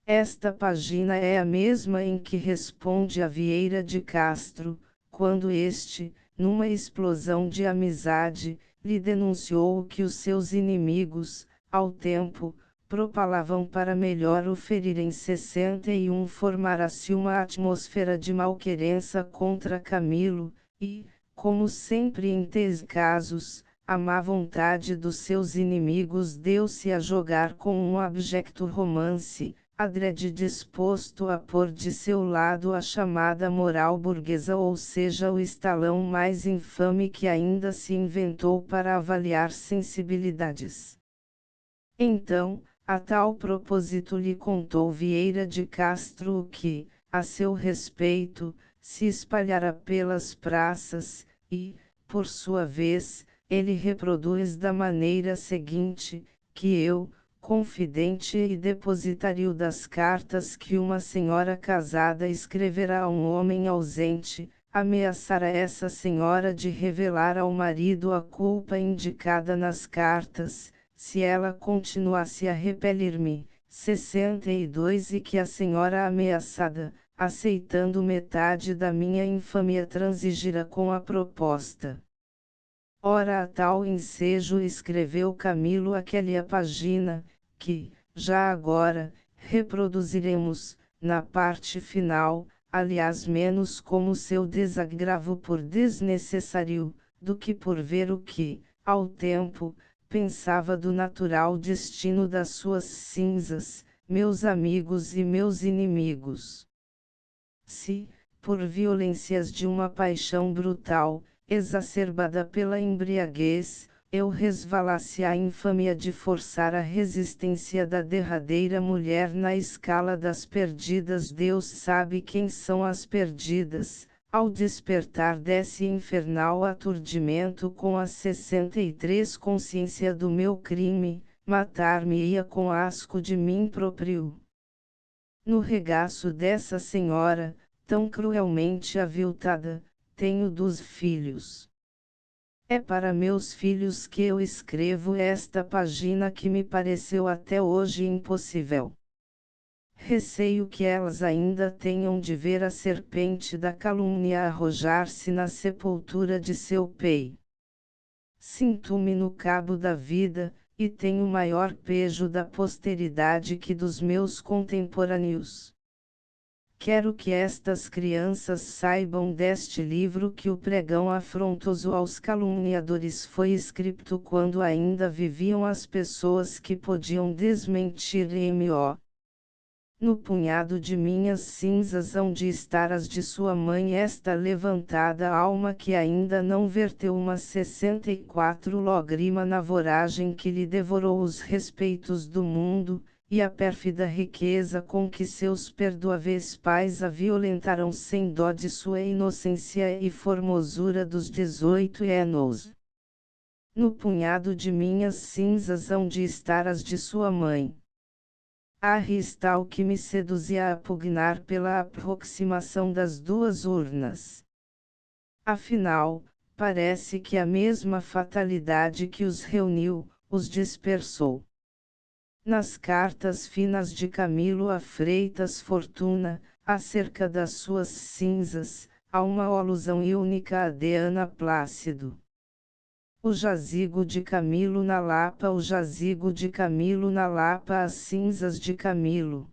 Esta página é a mesma em que responde a Vieira de Castro, quando este, numa explosão de amizade, lhe denunciou que os seus inimigos, ao tempo, propalavam para melhor o ferir. Em 61 formara-se uma atmosfera de malquerença contra Camilo, e, como sempre em tais casos, a má vontade dos seus inimigos deu-se a jogar com um abjecto romance, adrede disposto a pôr de seu lado a chamada moral burguesa, ou seja, o estalão mais infame que ainda se inventou para avaliar sensibilidades. Então, a tal propósito lhe contou Vieira de Castro o que, a seu respeito, se espalhara pelas praças, e, por sua vez, ele reproduz da maneira seguinte, que eu, confidente e depositário das cartas que uma senhora casada escreverá a um homem ausente, ameaçara essa senhora de revelar ao marido a culpa indicada nas cartas, se ela continuasse a repelir-me. 62 E que a senhora ameaçada, aceitando metade da minha infâmia, transigira com a proposta. Ora, a tal ensejo escreveu Camilo aquela página, que, já agora, reproduziremos, na parte final, aliás menos como seu desagravo por desnecessário, do que por ver o que, ao tempo, pensava do natural destino das suas cinzas, meus amigos e meus inimigos. Se, por violências de uma paixão brutal, exacerbada pela embriaguez, eu resvalasse à infâmia de forçar a resistência da derradeira mulher na escala das perdidas, Deus sabe quem são as perdidas, ao despertar desse infernal aturdimento com a 63 consciência do meu crime, matar-me-ia com asco de mim próprio. No regaço dessa senhora, tão cruelmente aviltada, tenho 2 filhos. É para meus filhos que eu escrevo esta página que me pareceu até hoje impossível. Receio que elas ainda tenham de ver a serpente da calúnia arrojar-se na sepultura de seu pei. Sinto-me no cabo da vida, e tenho maior pejo da posteridade que dos meus contemporâneos. Quero que estas crianças saibam deste livro que o pregão afrontoso aos caluniadores foi escrito quando ainda viviam as pessoas que podiam desmentir-me. No punhado de minhas cinzas hão de estar as de sua mãe, esta levantada alma que ainda não verteu uma 64 lágrima na voragem que lhe devorou os respeitos do mundo, e a pérfida riqueza com que seus perdoáveis pais a violentaram sem dó de sua inocência e formosura dos 18 anos. No punhado de minhas cinzas hão de estar as de sua mãe. Aí está o que me seduzia a pugnar pela aproximação das duas urnas. Afinal, parece que a mesma fatalidade que os reuniu, os dispersou. Nas cartas finas de Camilo a Freitas Fortuna, acerca das suas cinzas, há uma alusão única a de Ana Plácido. O jazigo de Camilo na Lapa, o jazigo de Camilo na Lapa, as cinzas de Camilo.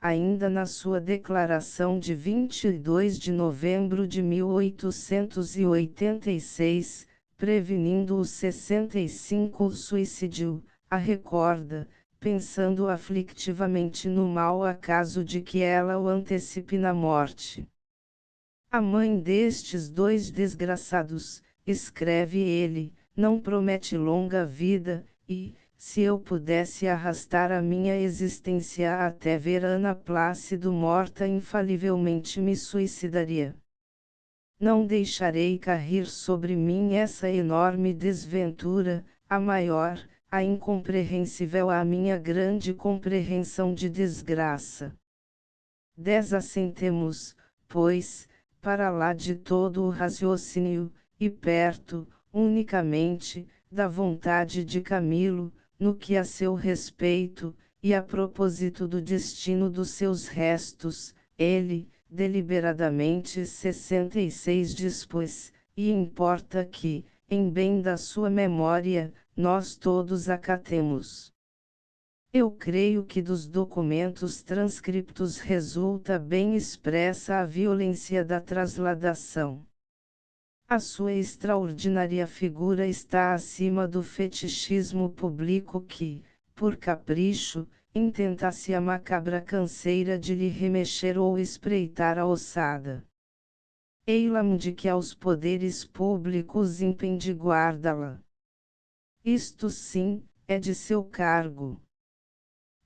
Ainda na sua declaração de 22 de novembro de 1886, prevenindo os 65 o suicídio, a recorda, pensando aflictivamente no mau acaso de que ela o antecipe na morte. A mãe destes dois desgraçados, escreve ele, não promete longa vida, e, se eu pudesse arrastar a minha existência até ver Ana Plácido morta, infalivelmente me suicidaria. Não deixarei cair sobre mim essa enorme desventura, a maior, a incompreensível à minha grande compreensão de desgraça. Desassentemos, pois, para lá de todo o raciocínio, e perto, unicamente, da vontade de Camilo, no que a seu respeito, e a propósito do destino dos seus restos, ele, deliberadamente 66 dispôs, e importa que, em bem da sua memória, nós todos acatemos. Eu creio que dos documentos transcriptos resulta bem expressa a violência da trasladação. A sua extraordinária figura está acima do fetichismo público que, por capricho, intentasse a macabra canseira de lhe remexer ou espreitar a ossada. Ei-la de que aos poderes públicos impende guardá-la. Isto sim, é de seu cargo.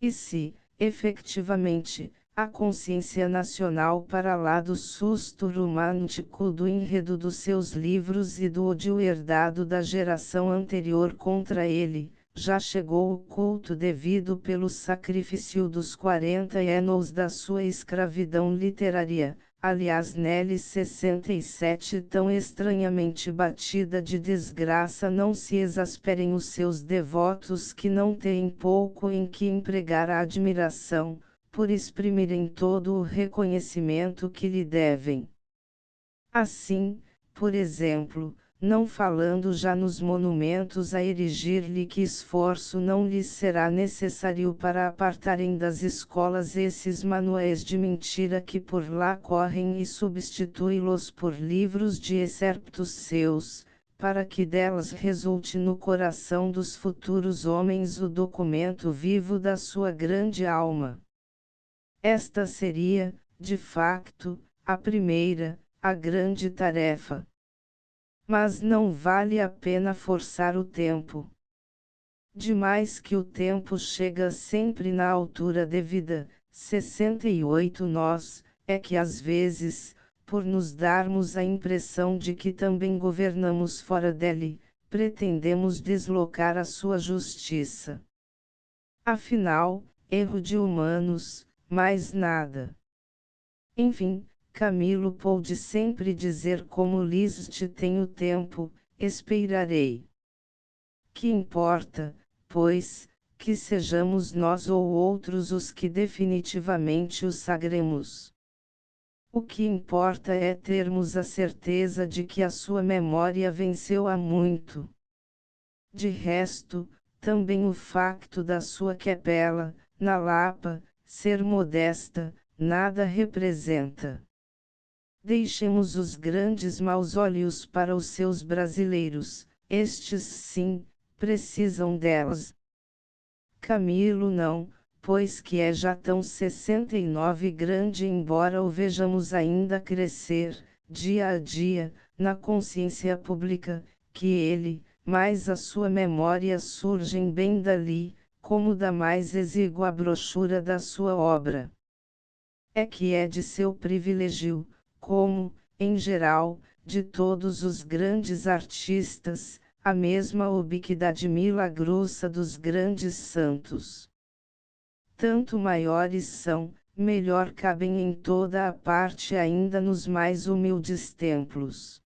E se, efectivamente, a consciência nacional para lá do susto romântico do enredo dos seus livros e do ódio herdado da geração anterior contra ele, já chegou o culto devido pelo sacrifício dos 40 anos da sua escravidão literária, aliás nele 67 tão estranhamente batida de desgraça, não se exasperem os seus devotos que não têm pouco em que empregar a admiração, por exprimirem todo o reconhecimento que lhe devem. Assim, por exemplo, não falando já nos monumentos a erigir-lhe, que esforço não lhes será necessário para apartarem das escolas esses manuais de mentira que por lá correm e substituí-los por livros de excerptos seus, para que delas resulte no coração dos futuros homens o documento vivo da sua grande alma. Esta seria, de facto, a primeira, a grande tarefa. Mas não vale a pena forçar o tempo. Demais que o tempo chega sempre na altura devida, 68 nós, é que às vezes, por nos darmos a impressão de que também governamos fora dele, pretendemos deslocar a sua justiça. Afinal, erro de humanos, mais nada. Enfim, Camilo pôde sempre dizer como Liszt: tenho tempo, esperarei. Que importa, pois, que sejamos nós ou outros os que definitivamente o sagremos. O que importa é termos a certeza de que a sua memória venceu há muito. De resto, também o facto da sua capela, na Lapa, ser modesta, nada representa. Deixemos os grandes mausoléus para os seus brasileiros, estes sim, precisam delas. Camilo não, pois que é já tão 69 grande, embora o vejamos ainda crescer, dia a dia, na consciência pública, que ele, mais a sua memória surgem bem dali, como da mais exígua brochura da sua obra. É que é de seu privilégio, como, em geral, de todos os grandes artistas, a mesma ubiquidade milagrosa dos grandes santos. Tanto maiores são, melhor cabem em toda a parte ainda nos mais humildes templos.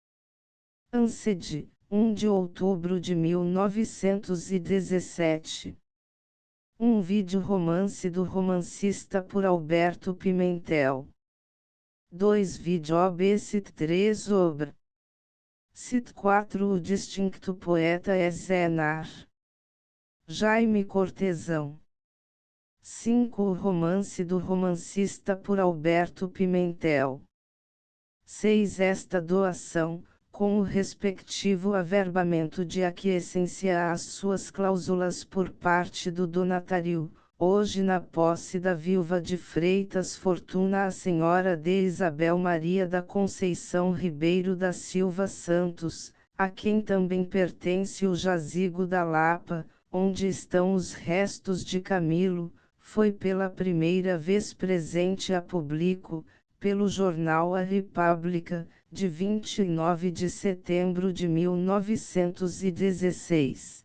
Ansede, 1 de outubro de 1917. Um vídeo-romance do romancista por Alberto Pimentel. 2 Videobecit 3 obra. Cit 4 O distinto poeta é Zenar. Jaime Cortesão. 5 O romance do romancista por Alberto Pimentel. 6 Esta doação, com o respectivo averbamento de aquiescência às suas cláusulas por parte do donatário, hoje na posse da viúva de Freitas Fortuna a senhora de Isabel Maria da Conceição Ribeiro da Silva Santos, a quem também pertence o jazigo da Lapa, onde estão os restos de Camilo, foi pela primeira vez presente a público, pelo jornal A República, de 29 de setembro de 1916.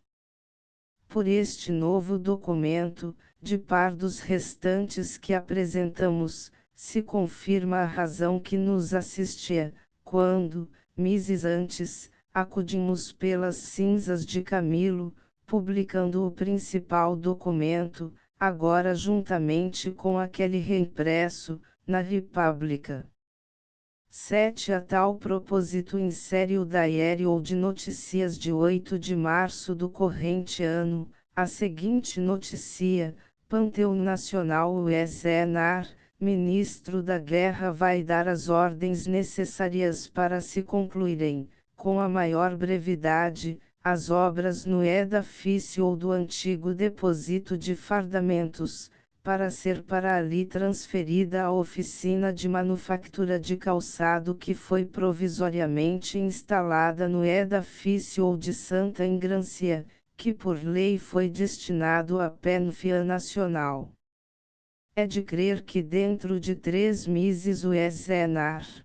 Por este novo documento, de par dos restantes que apresentamos, se confirma a razão que nos assistia, quando, meses antes, acudimos pelas cinzas de Camilo, publicando o principal documento, agora juntamente com aquele reimpresso, na República. 7 A tal propósito insere o Diário de Notícias de 8 de março do corrente ano, a seguinte notícia: Panteão Nacional USNR, Ministro da Guerra vai dar as ordens necessárias para se concluírem, com a maior brevidade, as obras no edifício do antigo depósito de fardamentos, para ser para ali transferida a oficina de manufactura de calçado que foi provisoriamente instalada no edifício de Santa Engrância, que por lei foi destinado à Penfia Nacional. É de crer que dentro de 3 meses o SNR,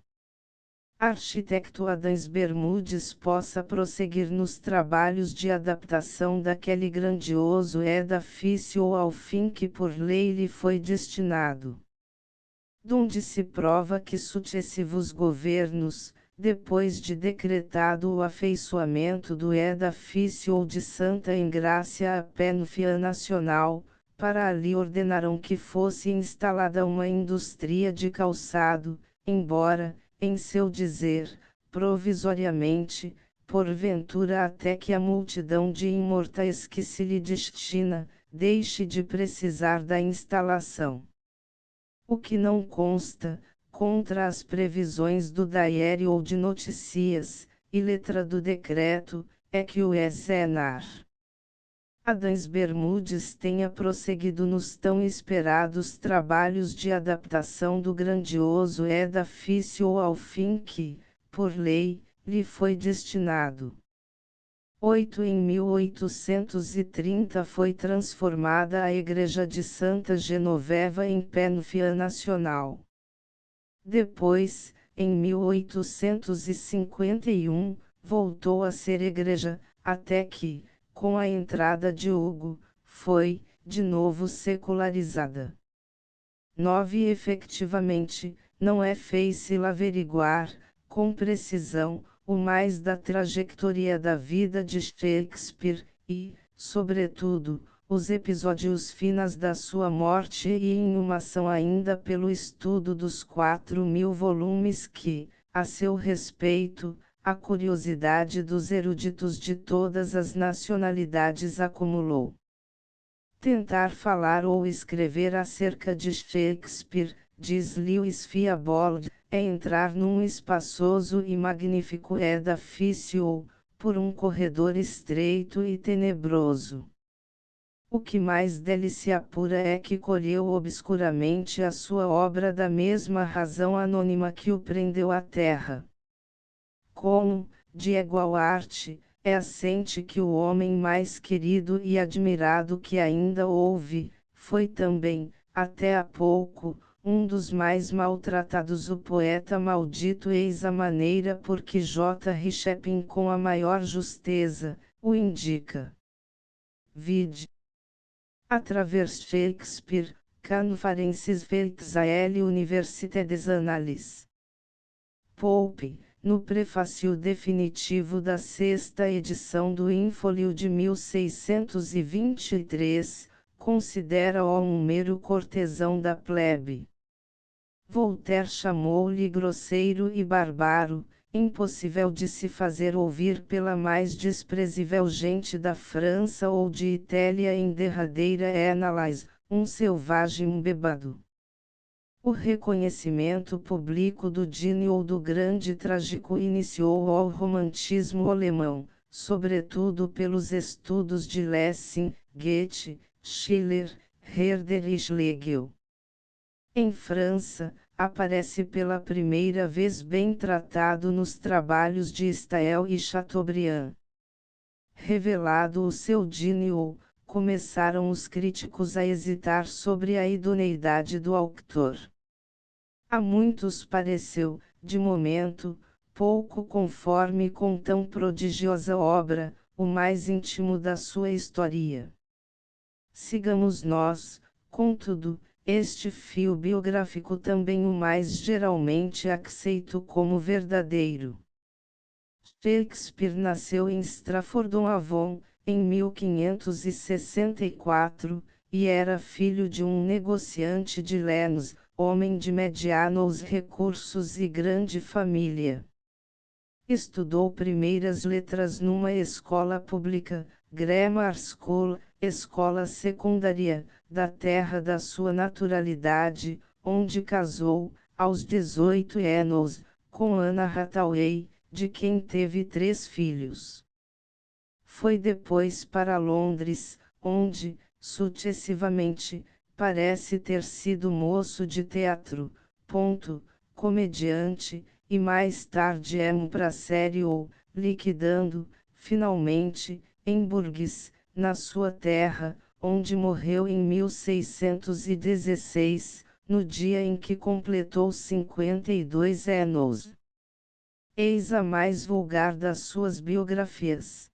arquiteto Adams Bermudes possa prosseguir nos trabalhos de adaptação daquele grandioso edifício ao fim que por lei lhe foi destinado. Donde se prova que sucessivos governos, depois de decretado o afeiçoamento do edifício de Santa Engrácia à Penfia Nacional, para ali ordenaram que fosse instalada uma indústria de calçado, embora, em seu dizer, provisoriamente, porventura até que a multidão de imortais que se lhe destina, deixe de precisar da instalação. O que não consta, contra as previsões do Diário ou de Notícias, e letra do decreto, é que o SNR Adams Bermudes tenha prosseguido nos tão esperados trabalhos de adaptação do grandioso edifício ao fim que, por lei, lhe foi destinado. 8 Em 1830 foi transformada a Igreja de Santa Genoveva em Penfia Nacional. Depois, em 1851, voltou a ser igreja, até que, com a entrada de Hugo, foi, de novo secularizada. 9 Efetivamente, não é fácil averiguar, com precisão, o mais da trajetória da vida de Shakespeare, e, sobretudo, os episódios finais da sua morte e inhumação ainda pelo estudo dos 4.000 volumes que, a seu respeito, a curiosidade dos eruditos de todas as nacionalidades acumulou. Tentar falar ou escrever acerca de Shakespeare, diz Lewis Fiabold, é entrar num espaçoso e magnífico edifício, por um corredor estreito e tenebroso. O que mais dele se apura é que colheu obscuramente a sua obra da mesma razão anônima que o prendeu à terra. Como, de igual arte, É assente que o homem mais querido e admirado que ainda houve, foi também, até há pouco, um dos mais maltratados. O poeta maldito eis a maneira por que J. Richepin com a maior justeza, o indica. Vide. Através Shakespeare, Conferences Versailles Université des Annales. Pope, no prefácio definitivo da sexta edição do Infolio de 1623, considera-o um mero cortesão da plebe. Voltaire chamou-lhe grosseiro e bárbaro, impossível de se fazer ouvir pela mais desprezível gente da França ou de Itália em derradeira analise, um selvagem bêbado. O reconhecimento público do gênio ou do grande trágico iniciou o romantismo alemão, sobretudo pelos estudos de Lessing, Goethe, Schiller, Herder e Schlegel. Em França, aparece pela primeira vez bem tratado nos trabalhos de Staël e Chateaubriand. Revelado o seu gênio, começaram os críticos a hesitar sobre a idoneidade do autor. A muitos pareceu, de momento, pouco conforme com tão prodigiosa obra, o mais íntimo da sua história. Sigamos nós, contudo, este fio biográfico também o mais geralmente aceito como verdadeiro. Shakespeare nasceu em Stratford-on-Avon, em 1564, e era filho de um negociante de Lens, homem de medianos recursos e grande família. Estudou primeiras letras numa escola pública, Grammar School, escola secundária, da terra da sua naturalidade, onde casou, aos 18 anos, com Anna Hathaway, de quem teve 3 filhos. Foi depois para Londres, onde, sucessivamente, parece ter sido moço de teatro, comediante, e mais tarde impresario, liquidando, finalmente, em Bourges, na sua terra, onde morreu em 1616, no dia em que completou 52 anos. Eis a mais vulgar das suas biografias.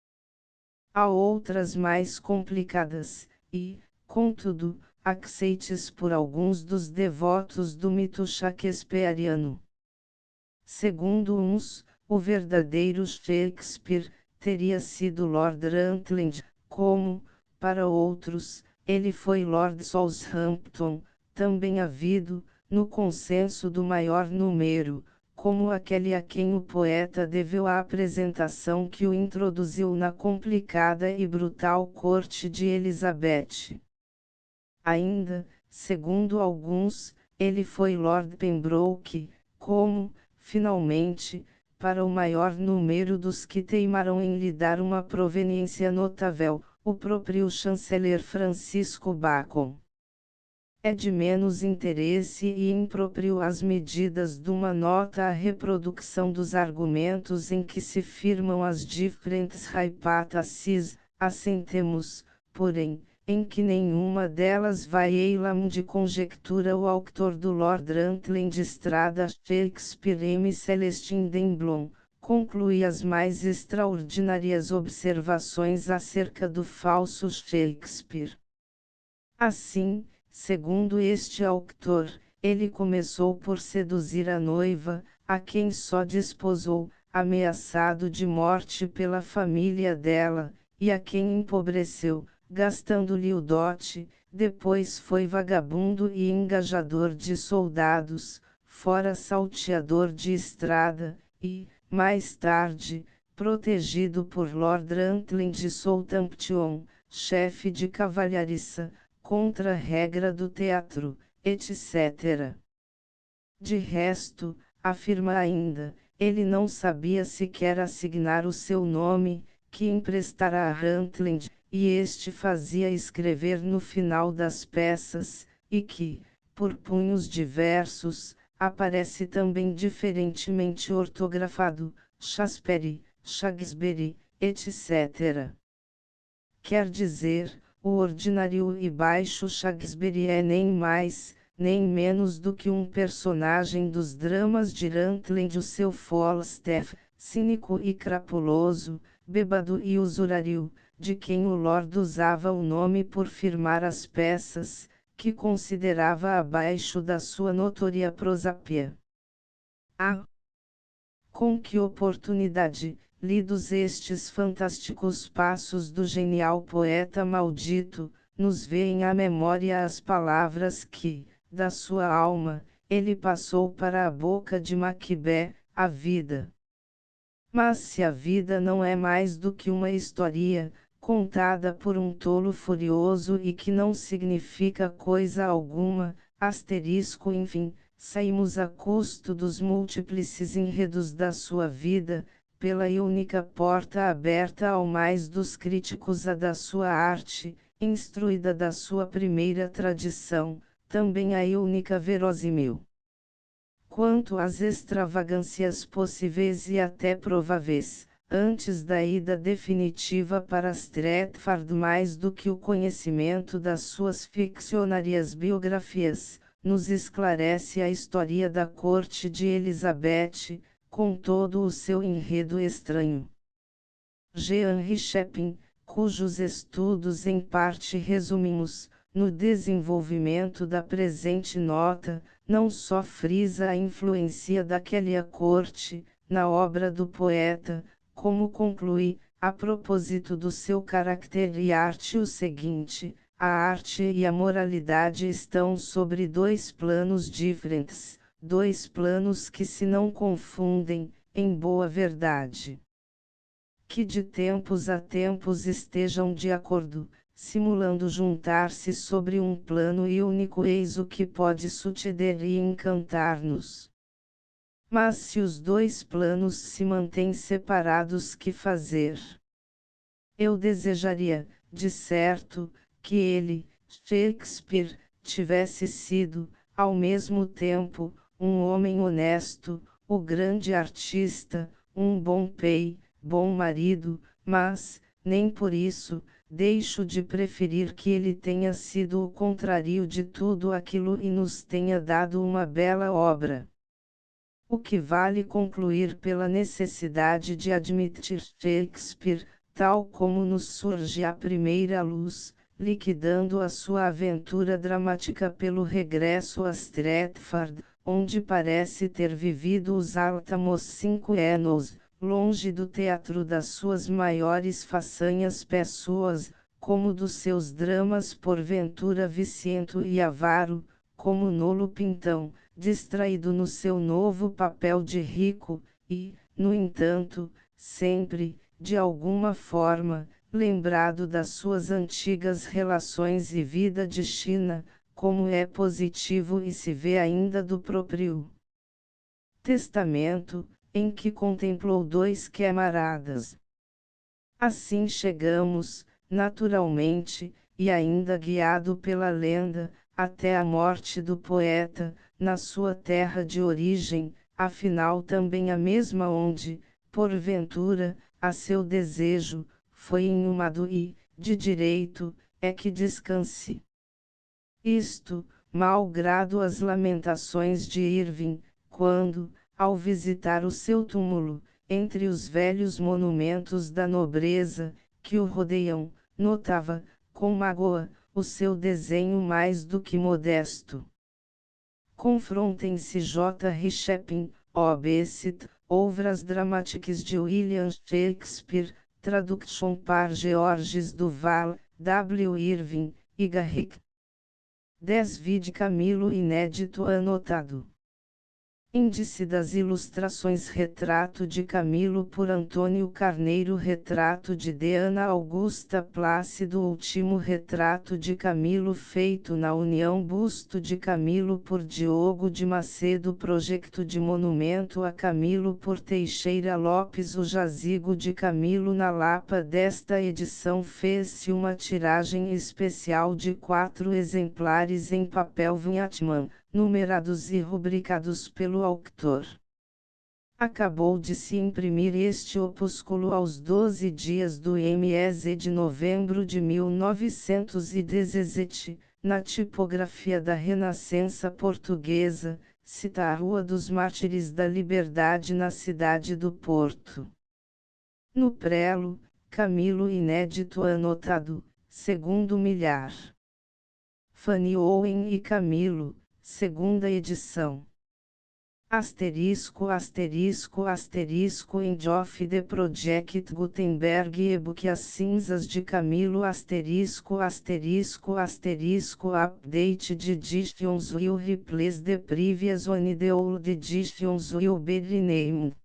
Há outras mais complicadas, e, contudo, aceites por alguns dos devotos do mito shakespeariano. Segundo uns, o verdadeiro Shakespeare teria sido Lord Rutland, como, para outros, ele foi Lord Southampton, também havido, no consenso do maior número, como aquele a quem o poeta deveu a apresentação que o introduziu na complicada e brutal corte de Elizabeth. Ainda, segundo alguns, ele foi Lord Pembroke, como, finalmente, para o maior número dos que teimaram em lhe dar uma proveniência notável, o próprio chanceler Francisco Bacon. É de menos interesse e impróprio às medidas de uma nota a reprodução dos argumentos em que se firmam as diferentes hipóteses, assentemos, porém, em que nenhuma delas vai além de conjectura. O autor do Lord Rutland Estrada Shakespeare M. Celestine Denblom, conclui as mais extraordinárias observações acerca do falso Shakespeare. Assim, segundo este autor, ele começou por seduzir a noiva, a quem só desposou, ameaçado de morte pela família dela, e a quem empobreceu, gastando-lhe o dote. Depois foi vagabundo e engajador de soldados, fora salteador de estrada, e, mais tarde, protegido por Lord Rutland Southampton, chefe de cavalariça, contra a regra do teatro, etc. De resto, afirma ainda, ele não sabia sequer assignar o seu nome, que emprestara a Rutland, e este fazia escrever no final das peças, e que, por punhos diversos, aparece também diferentemente ortografado, Shaspere, Shagsbury, etc. Quer dizer, o ordinário e baixo Shakespeare é nem mais, nem menos do que um personagem dos dramas de Rutland, o seu Falstaff, cínico e crapuloso, bêbado e usurário, de quem o Lord usava o nome por firmar as peças, que considerava abaixo da sua notória prosapia. Com que oportunidade, lidos estes fantásticos passos do genial poeta maldito, nos vêem à memória as palavras que, da sua alma, ele passou para a boca de Maquibé, a vida. Mas se a vida não é mais do que uma historia, contada por um tolo furioso e que não significa coisa alguma, asterisco enfim, saímos a custo dos múltiplos enredos da sua vida, pela única porta aberta ao mais dos críticos a da sua arte, instruída da sua primeira tradição, também a única verosimil. Quanto às extravagâncias possíveis e até prováveis, antes da ida definitiva para Stratford, mais do que o conhecimento das suas ficcionárias biografias, nos esclarece a história da corte de Elizabeth, com todo o seu enredo estranho. Henry Shepin, cujos estudos em parte resumimos, no desenvolvimento da presente nota, não só frisa a influência daquela corte, na obra do poeta, como conclui, a propósito do seu caráter e arte, o seguinte: a arte e a moralidade estão sobre dois planos diferentes, dois planos que se não confundem, em boa verdade. Que de tempos a tempos estejam de acordo, simulando juntar-se sobre um plano e único, eis o que pode suceder e encantar-nos. Mas se os dois planos se mantêm separados, que fazer? Eu desejaria, de certo, que ele, Shakespeare, tivesse sido, ao mesmo tempo, um homem honesto, o grande artista, um bom pai, bom marido, mas, nem por isso, deixo de preferir que ele tenha sido o contrário de tudo aquilo e nos tenha dado uma bela obra. O que vale concluir pela necessidade de admitir Shakespeare, tal como nos surge à primeira luz, liquidando a sua aventura dramática pelo regresso a Stratford, onde parece ter vivido os últimos 5 anos, longe do teatro das suas maiores façanhas pessoas, como dos seus dramas porventura viciento e avaro, como Nolo Pintão, distraído no seu novo papel de rico, e, no entanto, sempre, de alguma forma, lembrado das suas antigas relações e vida de China, como é positivo e se vê ainda do próprio Testamento, em que contemplou dois camaradas. Assim chegamos, naturalmente, e ainda guiado pela lenda, até a morte do poeta, na sua terra de origem, afinal também a mesma onde, porventura, a seu desejo, foi inumado e, de direito, é que descanse. Isto, malgrado as lamentações de Irving, quando, ao visitar o seu túmulo, entre os velhos monumentos da nobreza, que o rodeiam, notava, com mágoa, o seu desenho mais do que modesto. Confrontem-se J. R. Shepin, Obecit, Obras Dramatiques de William Shakespeare, Traduction par Georges Duval, W. Irving, e Garrick. 10 Vide Camilo inédito anotado. Índice das ilustrações: Retrato de Camilo por Antônio Carneiro, Retrato de Ana Augusta Plácido, Último Retrato de Camilo feito na União, Busto de Camilo por Diogo de Macedo, Projeto de Monumento a Camilo por Teixeira Lopes, o Jazigo de Camilo na Lapa. Desta edição fez-se uma tiragem especial de 4 exemplares em papel vinhatman, numerados e rubricados pelo autor. Acabou de se imprimir este opúsculo aos 12 dias do mês de novembro de 1917, na tipografia da Renascença Portuguesa, cita a Rua dos Mártires da Liberdade na cidade do Porto. No prelo, Camilo inédito anotado, segundo milhar. Fanny Owen e Camilo, segunda edição. Asterisco asterisco asterisco End of the Project Gutenberg e-book As Cinzas de Camilo asterisco asterisco asterisco Updated editions will replace the previous one. The old editions will be renamed.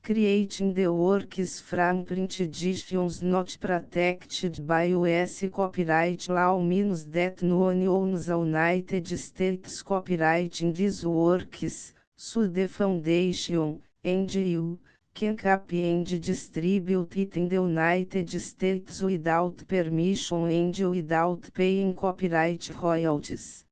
Creating the works from print editions not protected by US copyright law means that no one owns the United States copyright in these works, so the foundation, and you, can copy and distribute it in the United States without permission and without paying copyright royalties.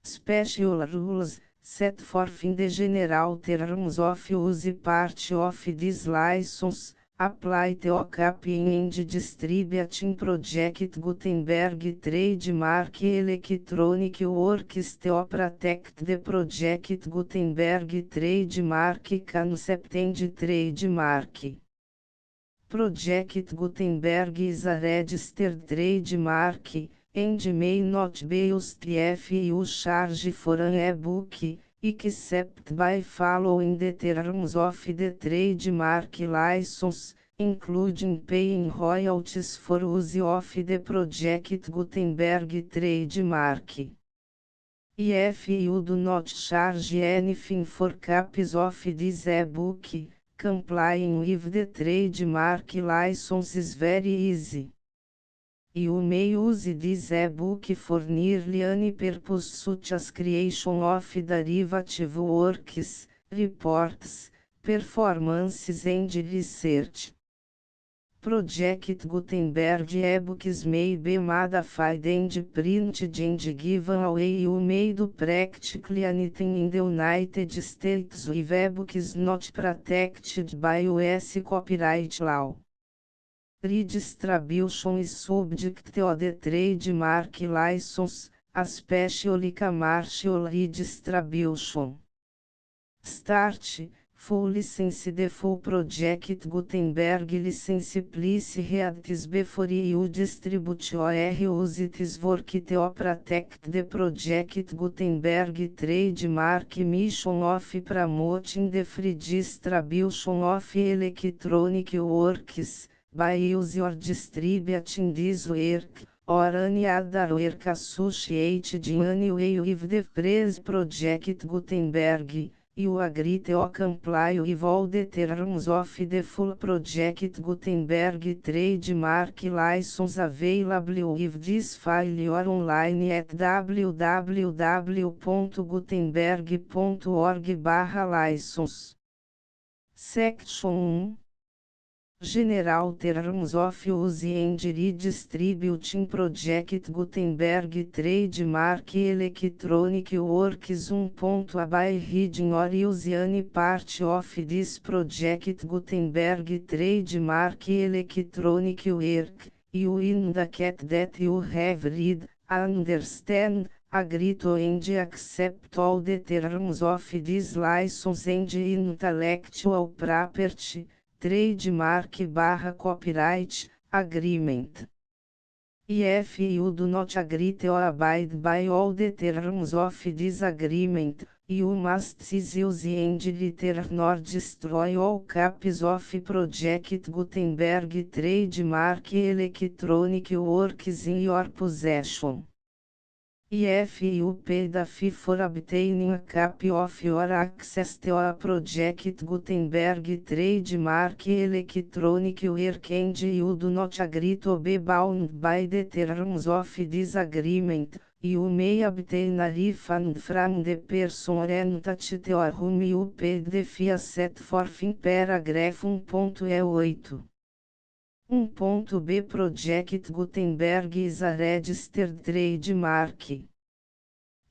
Special rules, set forth in the general terms of use part of this license, apply to copying and distributing Project Gutenberg trademark electronic works to protect the Project Gutenberg trademark concept and trademark. Project Gutenberg is a registered trademark, and may not be used if you charge for an e-book, except by following the terms of the trademark license, including paying royalties for use of the Project Gutenberg trademark. If you do not charge anything for copies of this e-book, complying with the trademark license is very easy. You may use this e-book for nearly any purpose such as creation of derivative works, reports, performances and research. Project Gutenberg e-books may be modified and printed and given away. You may do practically anything in the United States with e-books not protected by US copyright law. Redistribution is subject to the trademark license, especially commercial redistribution. Start, full license. The full Project Gutenberg license please read this before you distribute or use this work to protect the Project Gutenberg trademark mission of promoting the free distribution of electronic works, by use or distributing this work, or any other work associated in any way with the phrase Project Gutenberg. You agree to comply with all the terms of the full Project Gutenberg trademark license available with this file or online at www.gutenberg.org/license. Section 1. General Terms of Use and Redistributing Project Gutenberg Trademark Electronic Works 1. By reading or use any part of this Project Gutenberg Trademark Electronic Work, you indicate that you have read, understand, agree to and accept all the terms of this license and intellectual property, trademark/copyright, agreement. If you do not agree to abide by all the terms of this agreement, you must cease use and return or destroy all copies of Project Gutenberg trademark electronic works in your possession. If you pay the fee for obtaining a copy of your access to a Project Gutenberg trademark electronic work and you do not agree to be bound by the terms of this agreement, you may obtain a refund from the person or entity to whom you paid the fee set forth in paragraph 1.8. 1.b Project Gutenberg is a registered trademark.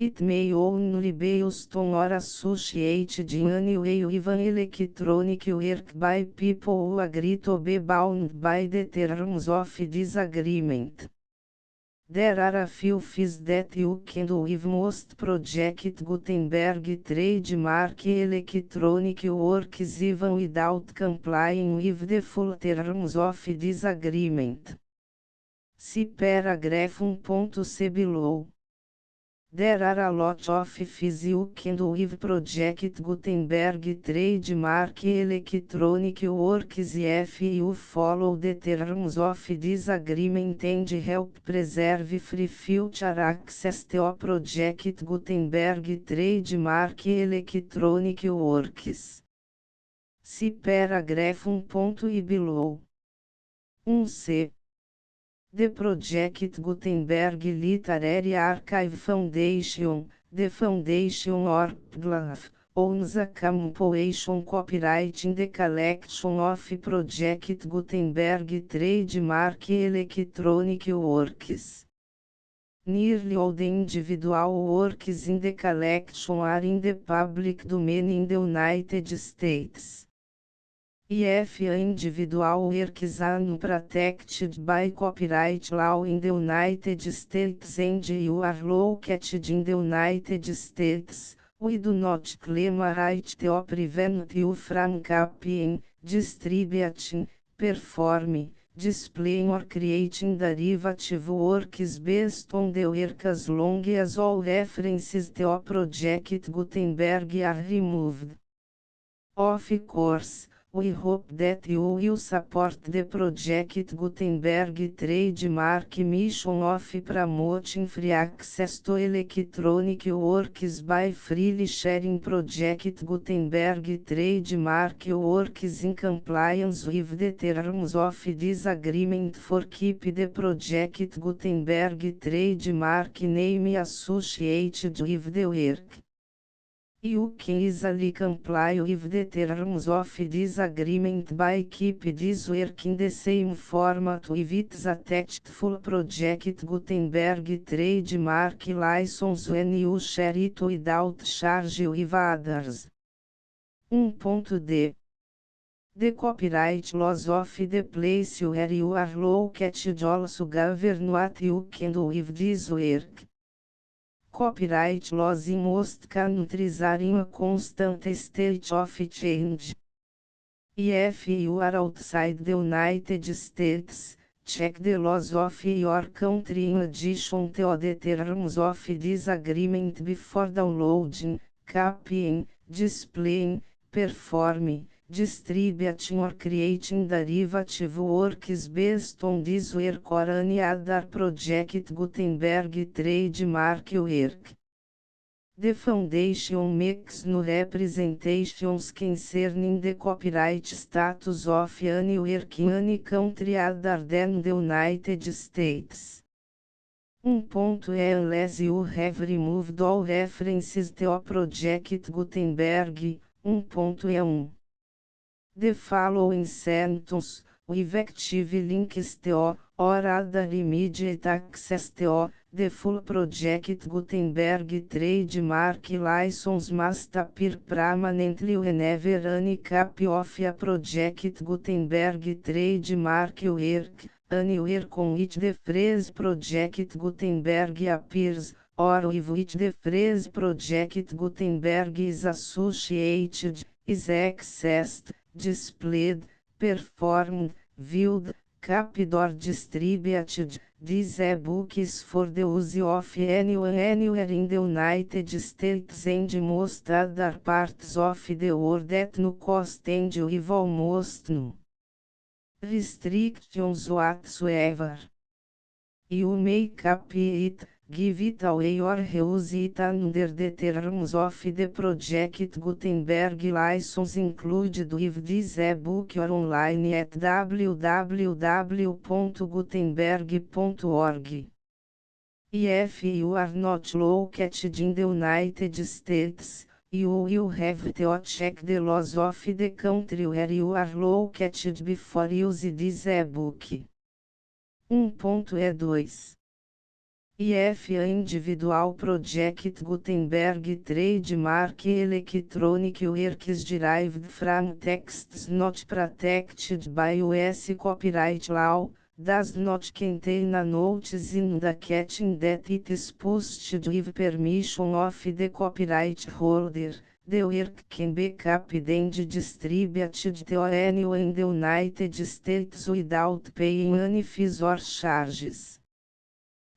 It may only be used or associated in any way with an electronic work by people who agree to be bound by the terms of this agreement. There are a few things that you can do with most Project Gutenberg trademark electronic works even without complying with the full terms of this agreement. See paragraph 1.c below. There are a lot of things you can do with Project Gutenberg trademark electronic works if you follow the terms of this agreement and help preserve free future access to Project Gutenberg trademark electronic works. See paragraph 1.i below. 1c. The Project Gutenberg Literary Archive Foundation, the Foundation or PGLAF, owns a compilation copyright in the collection of Project Gutenberg trademark electronic works. Nearly all the individual works in the collection are in the public domain in the United States. If individual works are not protected by copyright law in the United States and you are located in the United States, we do not claim a right to prevent you from copying, distributing, performing, displaying or creating derivative works based on the work as long as all references to Project Gutenberg are removed. Of course, we hope that you will support the Project Gutenberg trademark mission of promoting free access to electronic works by freely sharing Project Gutenberg trademark works in compliance with the terms of this agreement for keep the Project Gutenberg trademark name associated with the work. You can easily comply with the terms of this agreement by keep this work in the same format with its attached full Project Gutenberg trademark license when you share it without charge with others. 1.d. The copyright laws of the place where you are located also govern what you can do with this work. Copyright laws in most countries are in a constant state of change. If you are outside the United States, check the laws of your country in addition to the terms of this agreement before downloading, copying, displaying, performing, distributing or creating derivative works based on this work or any other Project Gutenberg trademark work. The Foundation makes no representations concerning the copyright status of any work in any country other than the United States. Unless you have removed all references to Project Gutenberg. 1.e1. The following sentence, with active links to, or other immediate access to, the full Project Gutenberg trademark license must appear permanently whenever any copy of a Project Gutenberg trademark work, anywhere on which the phrase Project Gutenberg appears, or with which the phrase Project Gutenberg is associated, is accessed, displayed, performed, viewed, copied or distributed. This e-book is for the use of anyone anywhere in the United States and most other parts of the world at no cost and with almost no restrictions whatsoever. You may copy it, give it away or reuse it under the terms of the Project Gutenberg license included with this e-book or online at www.gutenberg.org. If you are not located in the United States, you will have to check the laws of the country where you are located before use this e-book. 1.e2. IFA Individual Project Gutenberg Trademark Electronic Works Derived from Texts Not Protected by US Copyright Law, does not contain a notice indicating that it is posted with permission of the copyright holder. The work can be copied and distributed to anyone in the United States without paying any fees or charges.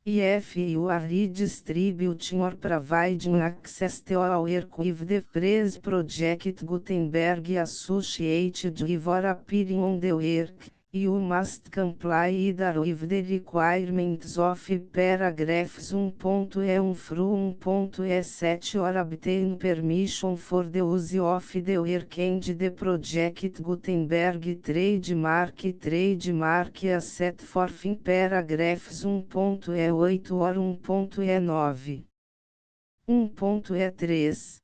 If you are redistributing or providing access to a work with the phrase Project Gutenberg associated with or appearing on the work, you must comply either with the requirements of paragraphs 1.e1 through 1.e7 or obtain permission for the use of the work and the Project Gutenberg trademark as set forth in paragraphs 1.e8 or 1.e9. 1.e3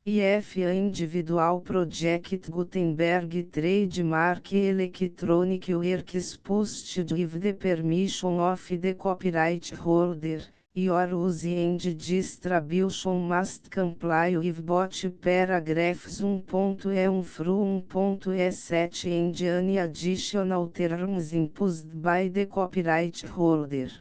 IFA Individual Project Gutenberg Trademark Electronic Works posted with the permission of the copyright holder. Your use and distribution must comply with both paragraphs 1.e1 through 1.e7 and any additional terms imposed by the copyright holder.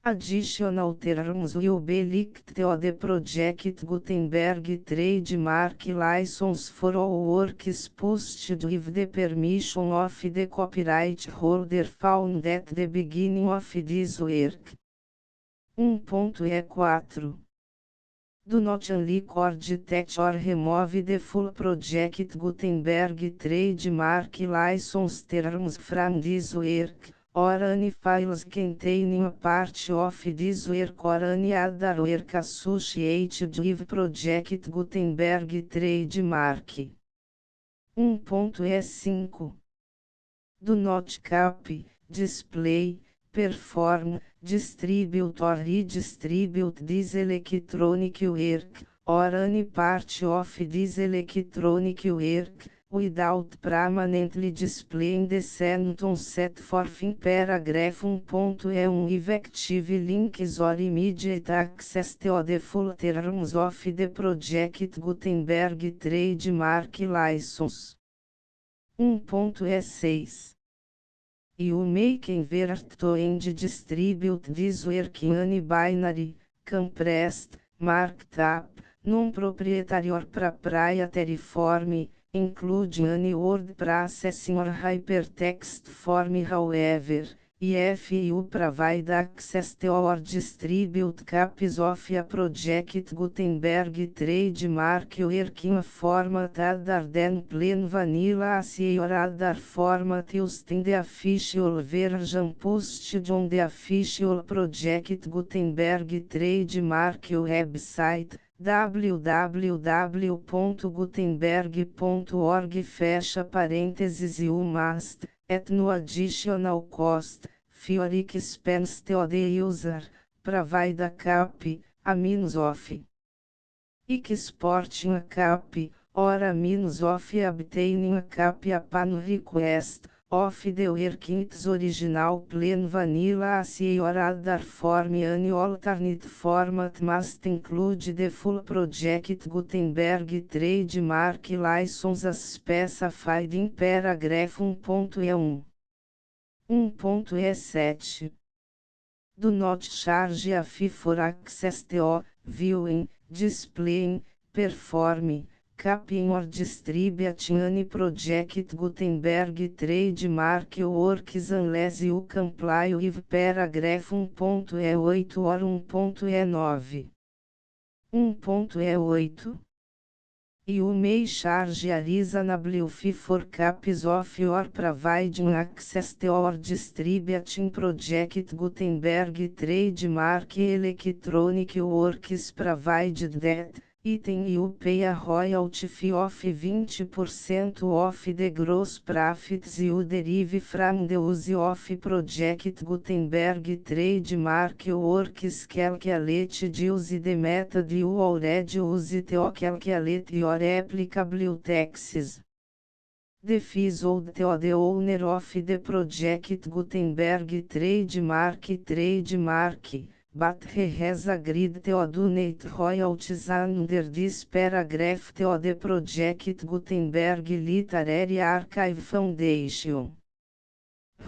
Additional terms will be linked to the Project Gutenberg trademark license for all works posted with the permission of the copyright holder found at the beginning of this work. 1.e4 Do not unrecord that or remove the full Project Gutenberg trademark license terms from this work, or any files containing a part of this work or any other work associated with Project Gutenberg trademark. 1.e5 Do not copy, display, perform, distribute or redistribute this electronic work, or any part of this electronic work, without permanently displaying the sentence set forth in paragraph 1.e1 effective links or immediate access to the full terms of the Project Gutenberg trademark license. 1.e6 You may convert to and distribute this work in any binary, compressed, marked up, non-proprietary or proprietary form, including any word processing or hypertext form. However, if you provide access to or distribute copies of a Project Gutenberg trademark work in a format other than plain vanilla ASCII or other format used in the official version posted on the official Project Gutenberg trademark website, www.gutenberg.org fecha parênteses you must, at no additional cost, for expense to the user, provide a copy, a means of exporting a copy, or a means of obtaining a copy upon request, of the work in its original plain vanilla ASCII or other form. Any alternate format must include the full Project Gutenberg trademark license as specified in paragraph 1.e1. 1.e7 Do not charge a fee for access to, viewing, displaying, performing, copying or distributing any Project Gutenberg trademark works unless you comply with paragraph 1.e8 or 1.e9. 1.e8 You may charge a reasonable fee for copies of your providing access to or distributing Project Gutenberg trademark electronic works provided that, item you pay a royalty fee of 20% of the gross profits you derive from the use of Project Gutenberg trademark works calculated use the method you already use to calculate your applicable taxes. The fees or the owner of the project Gutenberg trademark, but he has agreed to donate royalties under this paragraph to the project Gutenberg Literary Archive Foundation.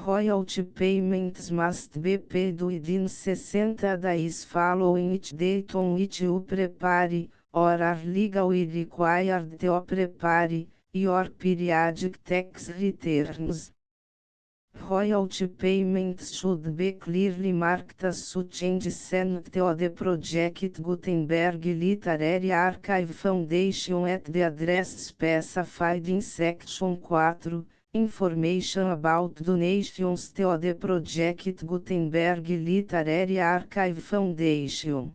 Royalty payments must be paid within 60 days following each date on which you prepare, or are legally required to prepare, your periodic tax returns. Royalty payments should be clearly marked as such and sent to the project Gutenberg Literary Archive Foundation at the address specified in Section 4, Information about donations to the project Gutenberg Literary Archive Foundation.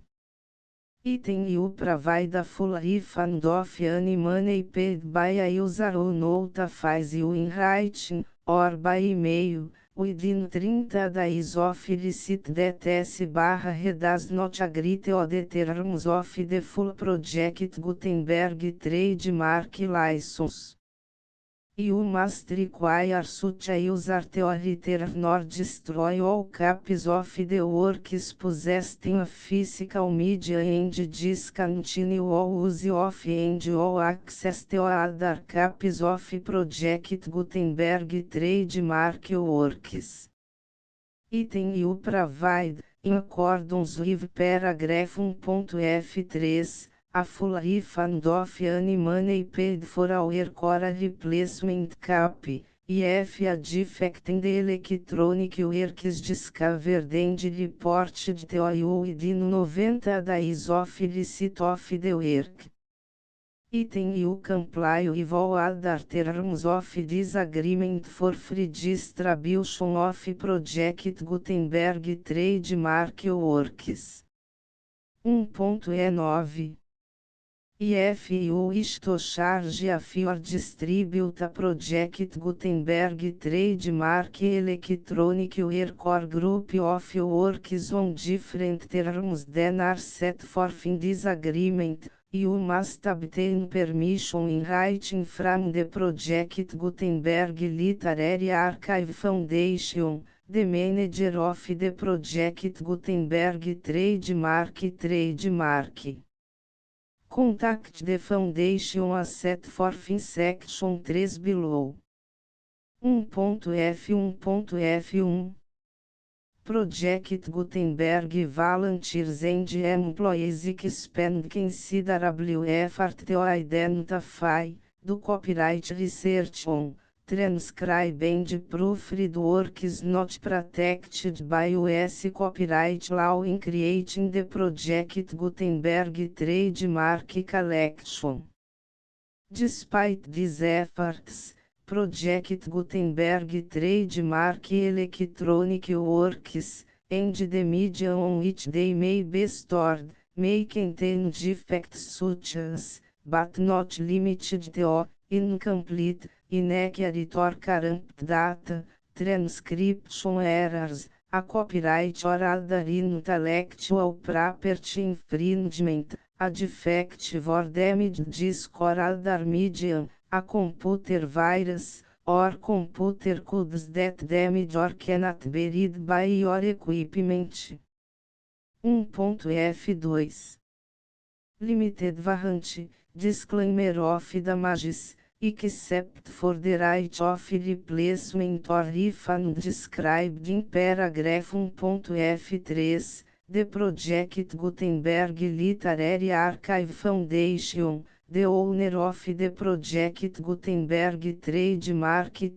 Item you provide a full refund of any money paid by a user who notifies you in writing, or by email, within 30 days of receipt that S/he does not agree to the terms of the full project Gutenberg trademark license. You must require such a user to return or destroy all copies of the works possessed in a physical media and discontinue all use of and all access to other copies of Project Gutenberg trademark works. Item you provide, in accordance with paragraph 1.f3, a full refund of any money paid for a work or a replacement copy, if a defect in the electronic work is discovered and reported to you within 90 days of receipt of the work. Item you comply with all other terms of this agreement for free distribution of Project Gutenberg trademark works. 1.E9 If you wish to charge a fee or distribute a Project Gutenberg trademark electronic work or group of works on different terms than are set forth in this agreement, you must obtain permission in writing from the Project Gutenberg Literary Archive Foundation, the manager of the Project Gutenberg trademark. Contact the foundation as set forth in section 3 below. 1.f1.f1 Project Gutenberg volunteers and employees expend considerable effort to identify, do copyright research on, transcribe and proofread works not protected by U.S. copyright law in creating the Project Gutenberg trademark collection. Despite these efforts, Project Gutenberg trademark electronic works, and the media on which they may be stored, may contain defects such as, but not limited to, incomplete, inaccurate or corrupt data, transcription errors, a copyright or other intellectual property infringement, a defective or damaged disk or other medium, a computer virus, or computer codes that damage or cannot be read by your equipment. 1.f2 Limited warranty, disclaimer of damages, except for the right of replacement or refund described in paragraph 1.f3, the Project Gutenberg Literary Archive Foundation, the owner of the Project Gutenberg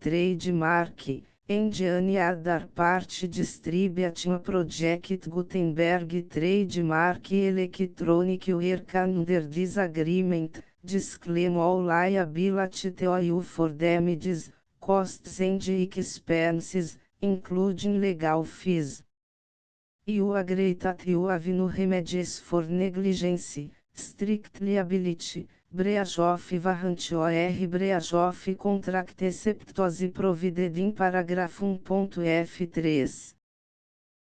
trademark, and any other party distributing a Project Gutenberg trademark electronic work under this agreement, disclaim all liability to you for damages, costs and expenses, including legal fees. You agree that you have no remedies for negligence, strict liability, breach of warranty or breach of contract except as provided in paragraph 1.f3.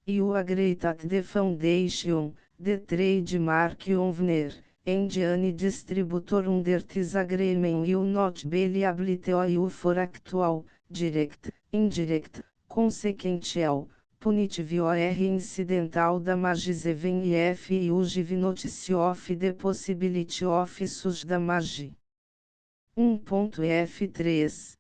You agree that the foundation, the trademark owner, and any distributor under this agreement will not be liable to you for actual, direct, indirect, consequential, punitive or incidental damages even if you give notice of the possibility of such damage. 1.F3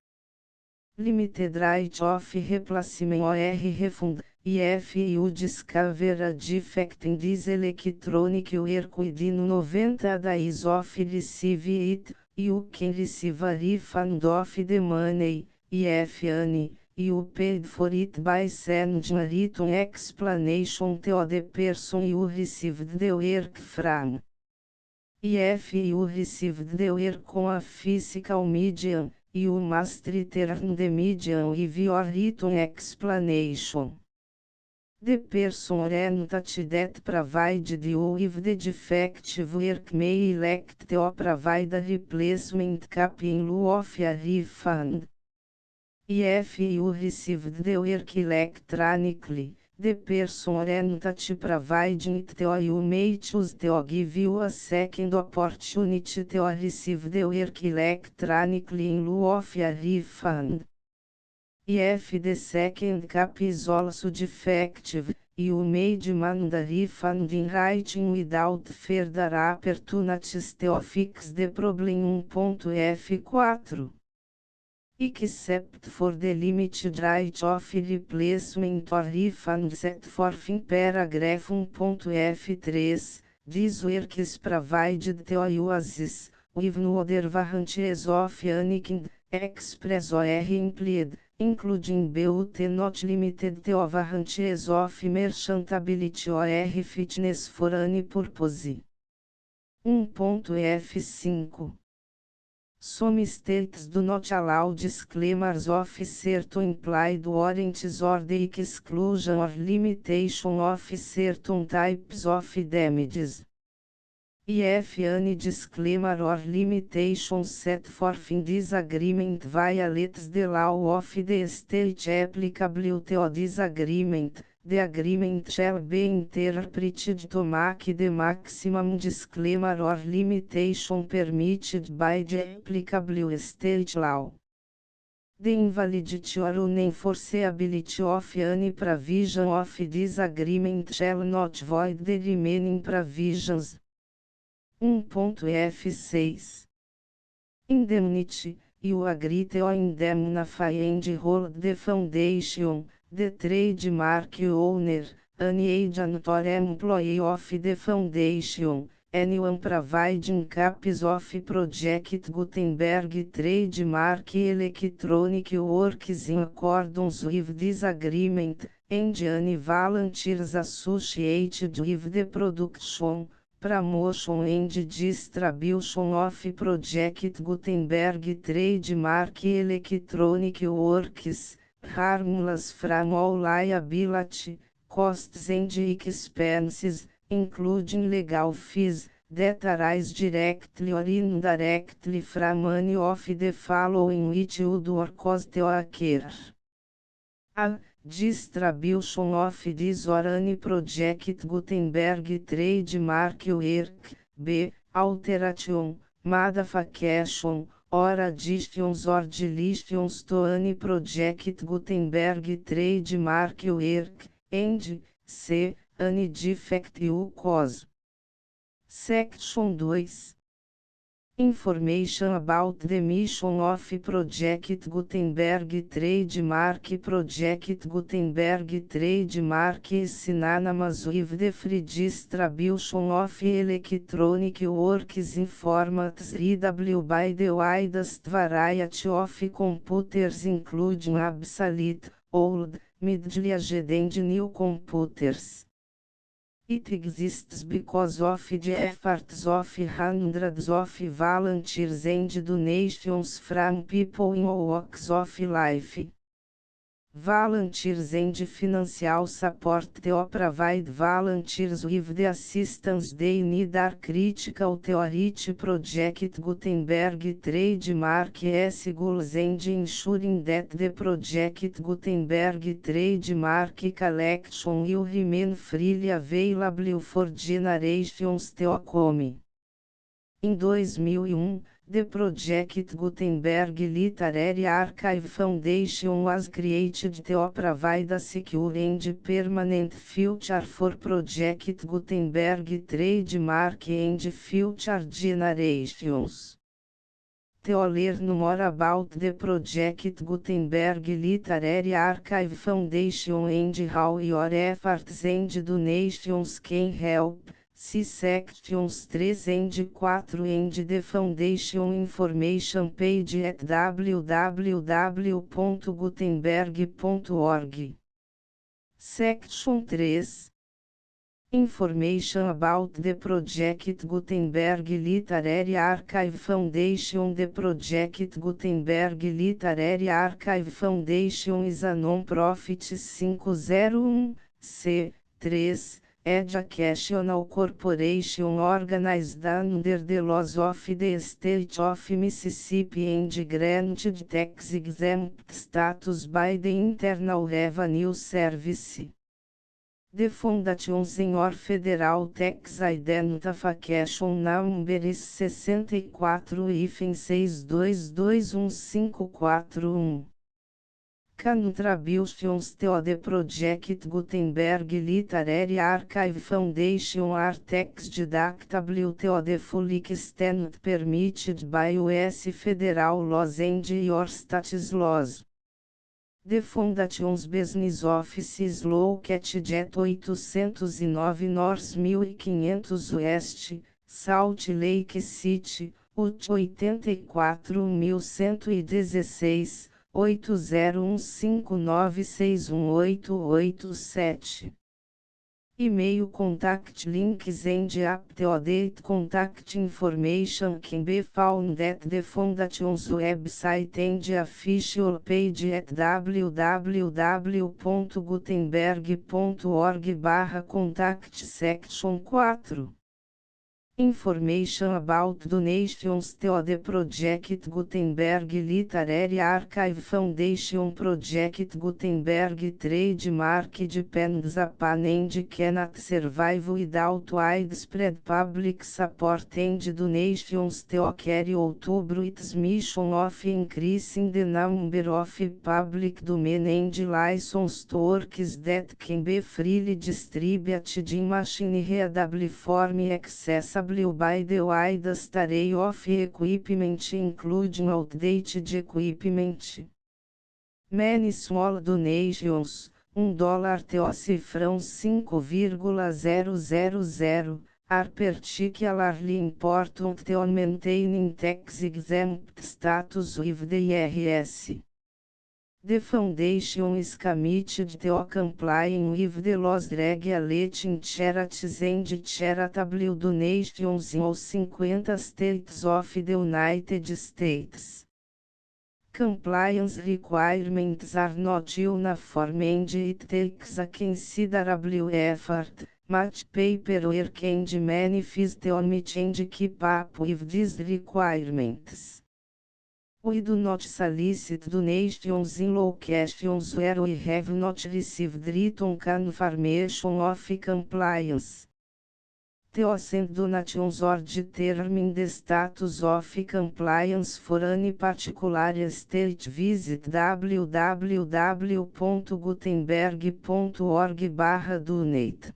Limited right of replacement or refund, if you discover a defect in this electronic work within 90 days of receive it, you can receive a refund of the money, if any, you paid for it by sending a written explanation to the person you received the work from. If you received the work on a physical medium, you must return the medium with your written explanation. The person or entity that provided you with the defective work may elect to provide a replacement cap in lieu of a refund. If you received the work electronically, the person or entity providing it to you may choose to give you a second opportunity to receive the work electronically in lieu of a refund. If the second cap is also defective, you may demand a refund in writing without further opportunities to fix the problem. 1.F4 Except for the limited right of replacement or refund set forth in paragraph 1.F3, this work is provided to you as with no other warranties of any kind, express or implied, including but not limited to warranties of merchantability or fitness for any purpose. 1.F5 Some states do not allow disclaimers of certain implied warranties or the exclusion or limitation of certain types of damages. If any disclaimer or limitation set forth in this agreement violates the law of the state applicable to this agreement, the agreement shall be interpreted to make the maximum disclaimer or limitation permitted by the applicable state law. The invalidity or unenforceability of any provision of this agreement shall not void the remaining provisions. 1.F6 Indemnity, you agree to indemnify and hold the foundation, the trademark owner, any agent or employee of the foundation, anyone providing copies of Project Gutenberg trademark electronic works in accordance with this agreement, and any volunteers associated with the production, promotion and distribution of Project Gutenberg trademark electronic works, harmless from all liability, costs and expenses, including legal fees, that arise directly or indirectly from any of the following which would or cause to occur. A. Distribution of this or any Project Gutenberg trademark work. B. Alteration, modification, or additions or deletions to any Project Gutenberg trademark work, and C. Any defect you cause. Section 2. Information about the mission of Project Gutenberg trademark. Project Gutenberg trademark is synonymous with the free distribution of electronic works in formats readable by the widest variety of computers, including obsolete, old, middle-aged and new computers. It exists because of the efforts of hundreds of volunteers and donations from people in all walks of life. Volunteers and financial support to provide volunteers with the assistance they need are critical to reach Project Gutenberg trademark's goals and ensuring that the Project Gutenberg trademark collection will remain freely available for generations to come. In 2001, the Project Gutenberg Literary Archive Foundation was created to provide a secure and permanent future for Project Gutenberg trademark and future generations. To learn more about the Project Gutenberg Literary Archive Foundation and how your efforts and donations can help, see sections 3 and 4 and the Foundation information page at www.gutenberg.org. Section 3. Information about the Project Gutenberg Literary Archive Foundation. The Project Gutenberg Literary Archive Foundation is a non-profit 501(c)(3) educational corporation organized under the laws of the State of Mississippi and granted tax-exempt status by the Internal Revenue Service. The Foundation Senior Federal Tax Identification Number is 64-6221541. Contributions to the Project Gutenberg Literary Archive Foundation are tax deductible to the full extent permitted by U.S. federal laws and your state's laws. The Foundation's business office is located at 809 North 1500 West, Salt Lake City, Utah 84116, 8015961887. E-mail contact links and up-to-date contact information can be found at the Foundation's website and official page at www.gutenberg.org/contact section 4. Information about donations to the Project Gutenberg Literary Archive Foundation. Project Gutenberg trademark depends upon and cannot survive without widespread public support and donations to carry out its mission of increasing the number of public domain and licensed works that can be freely distributed in machine-readable form accessible by the widest array of equipment including outdated equipment. Many small donations, $1 to cifrão 5,000, are particularly important to maintaining tax-exempt status with the IRS. The Foundation is committed to complying with the laws regulating charities and charitable donations in all 50 states of the United States. Compliance requirements are not uniform and it takes a considerable effort, much paperwork and many fees to meet and keep up with these requirements. We do not solicit donations in locations where we have not received written confirmation of compliance. To send donations or determine the status of compliance for any particular state, visit www.gutenberg.org/donate.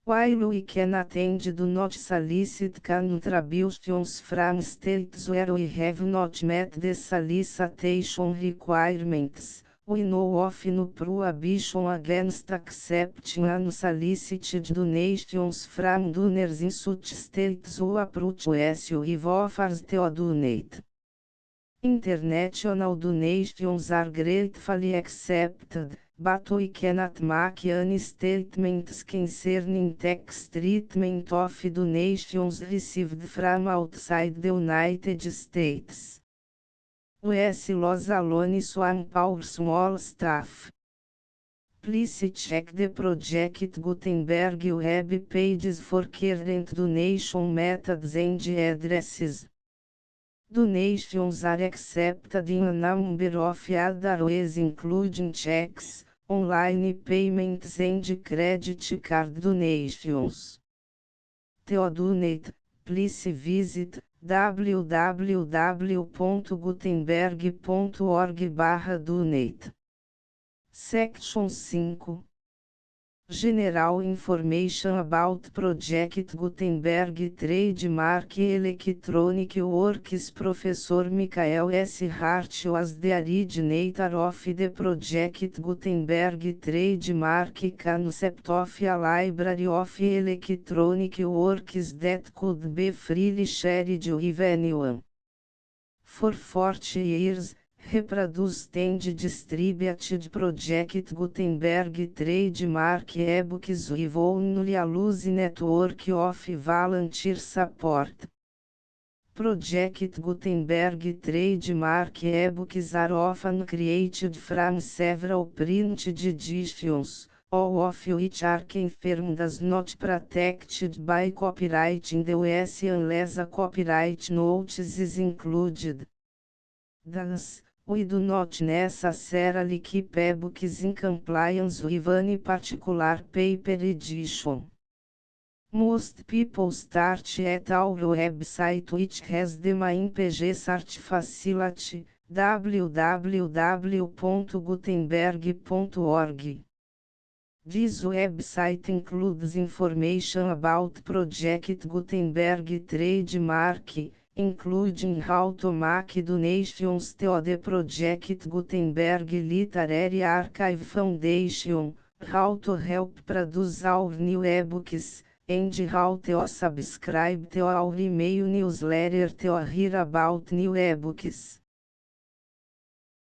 While we cannot and do not solicit contributions from states where we have not met the solicitation requirements, we know of no prohibition against accepting unsolicited donations from donors in such states who approach us with offers to donate. International donations are gratefully accepted, but we cannot make any statements concerning tax treatment of donations received from outside the United States. US laws alone swamp our small staff. Please check the Project Gutenberg web pages for current donation methods and addresses. Donations are accepted in a number of other ways including checks, online payments and credit card donations. To donate, Please visit www.gutenberg.org/donate. Section 5. General Information about Project Gutenberg Trademark Electronic Works. Professor Michael S. Hart was the originator of the Project Gutenberg Trademark concept of a library of electronic works that could be freely shared with anyone. For 40 years, reproduced and distributed Project Gutenberg trademark ebooks with only a loose network of volunteer support. Project Gutenberg trademark ebooks are often created from several printed editions, all of which are confirmed as not protected by copyright in the US unless a copyright notice is included. Thus, we do not necessarily keep ebooks in compliance with any particular paper edition. Most people start at our website, which has the main page search facility, www.gutenberg.org. This website includes information about Project Gutenberg trademark, including how to make donations to the Project Gutenberg Literary Archive Foundation, how to help produce our new ebooks, and how to subscribe to our email newsletter to hear about new ebooks.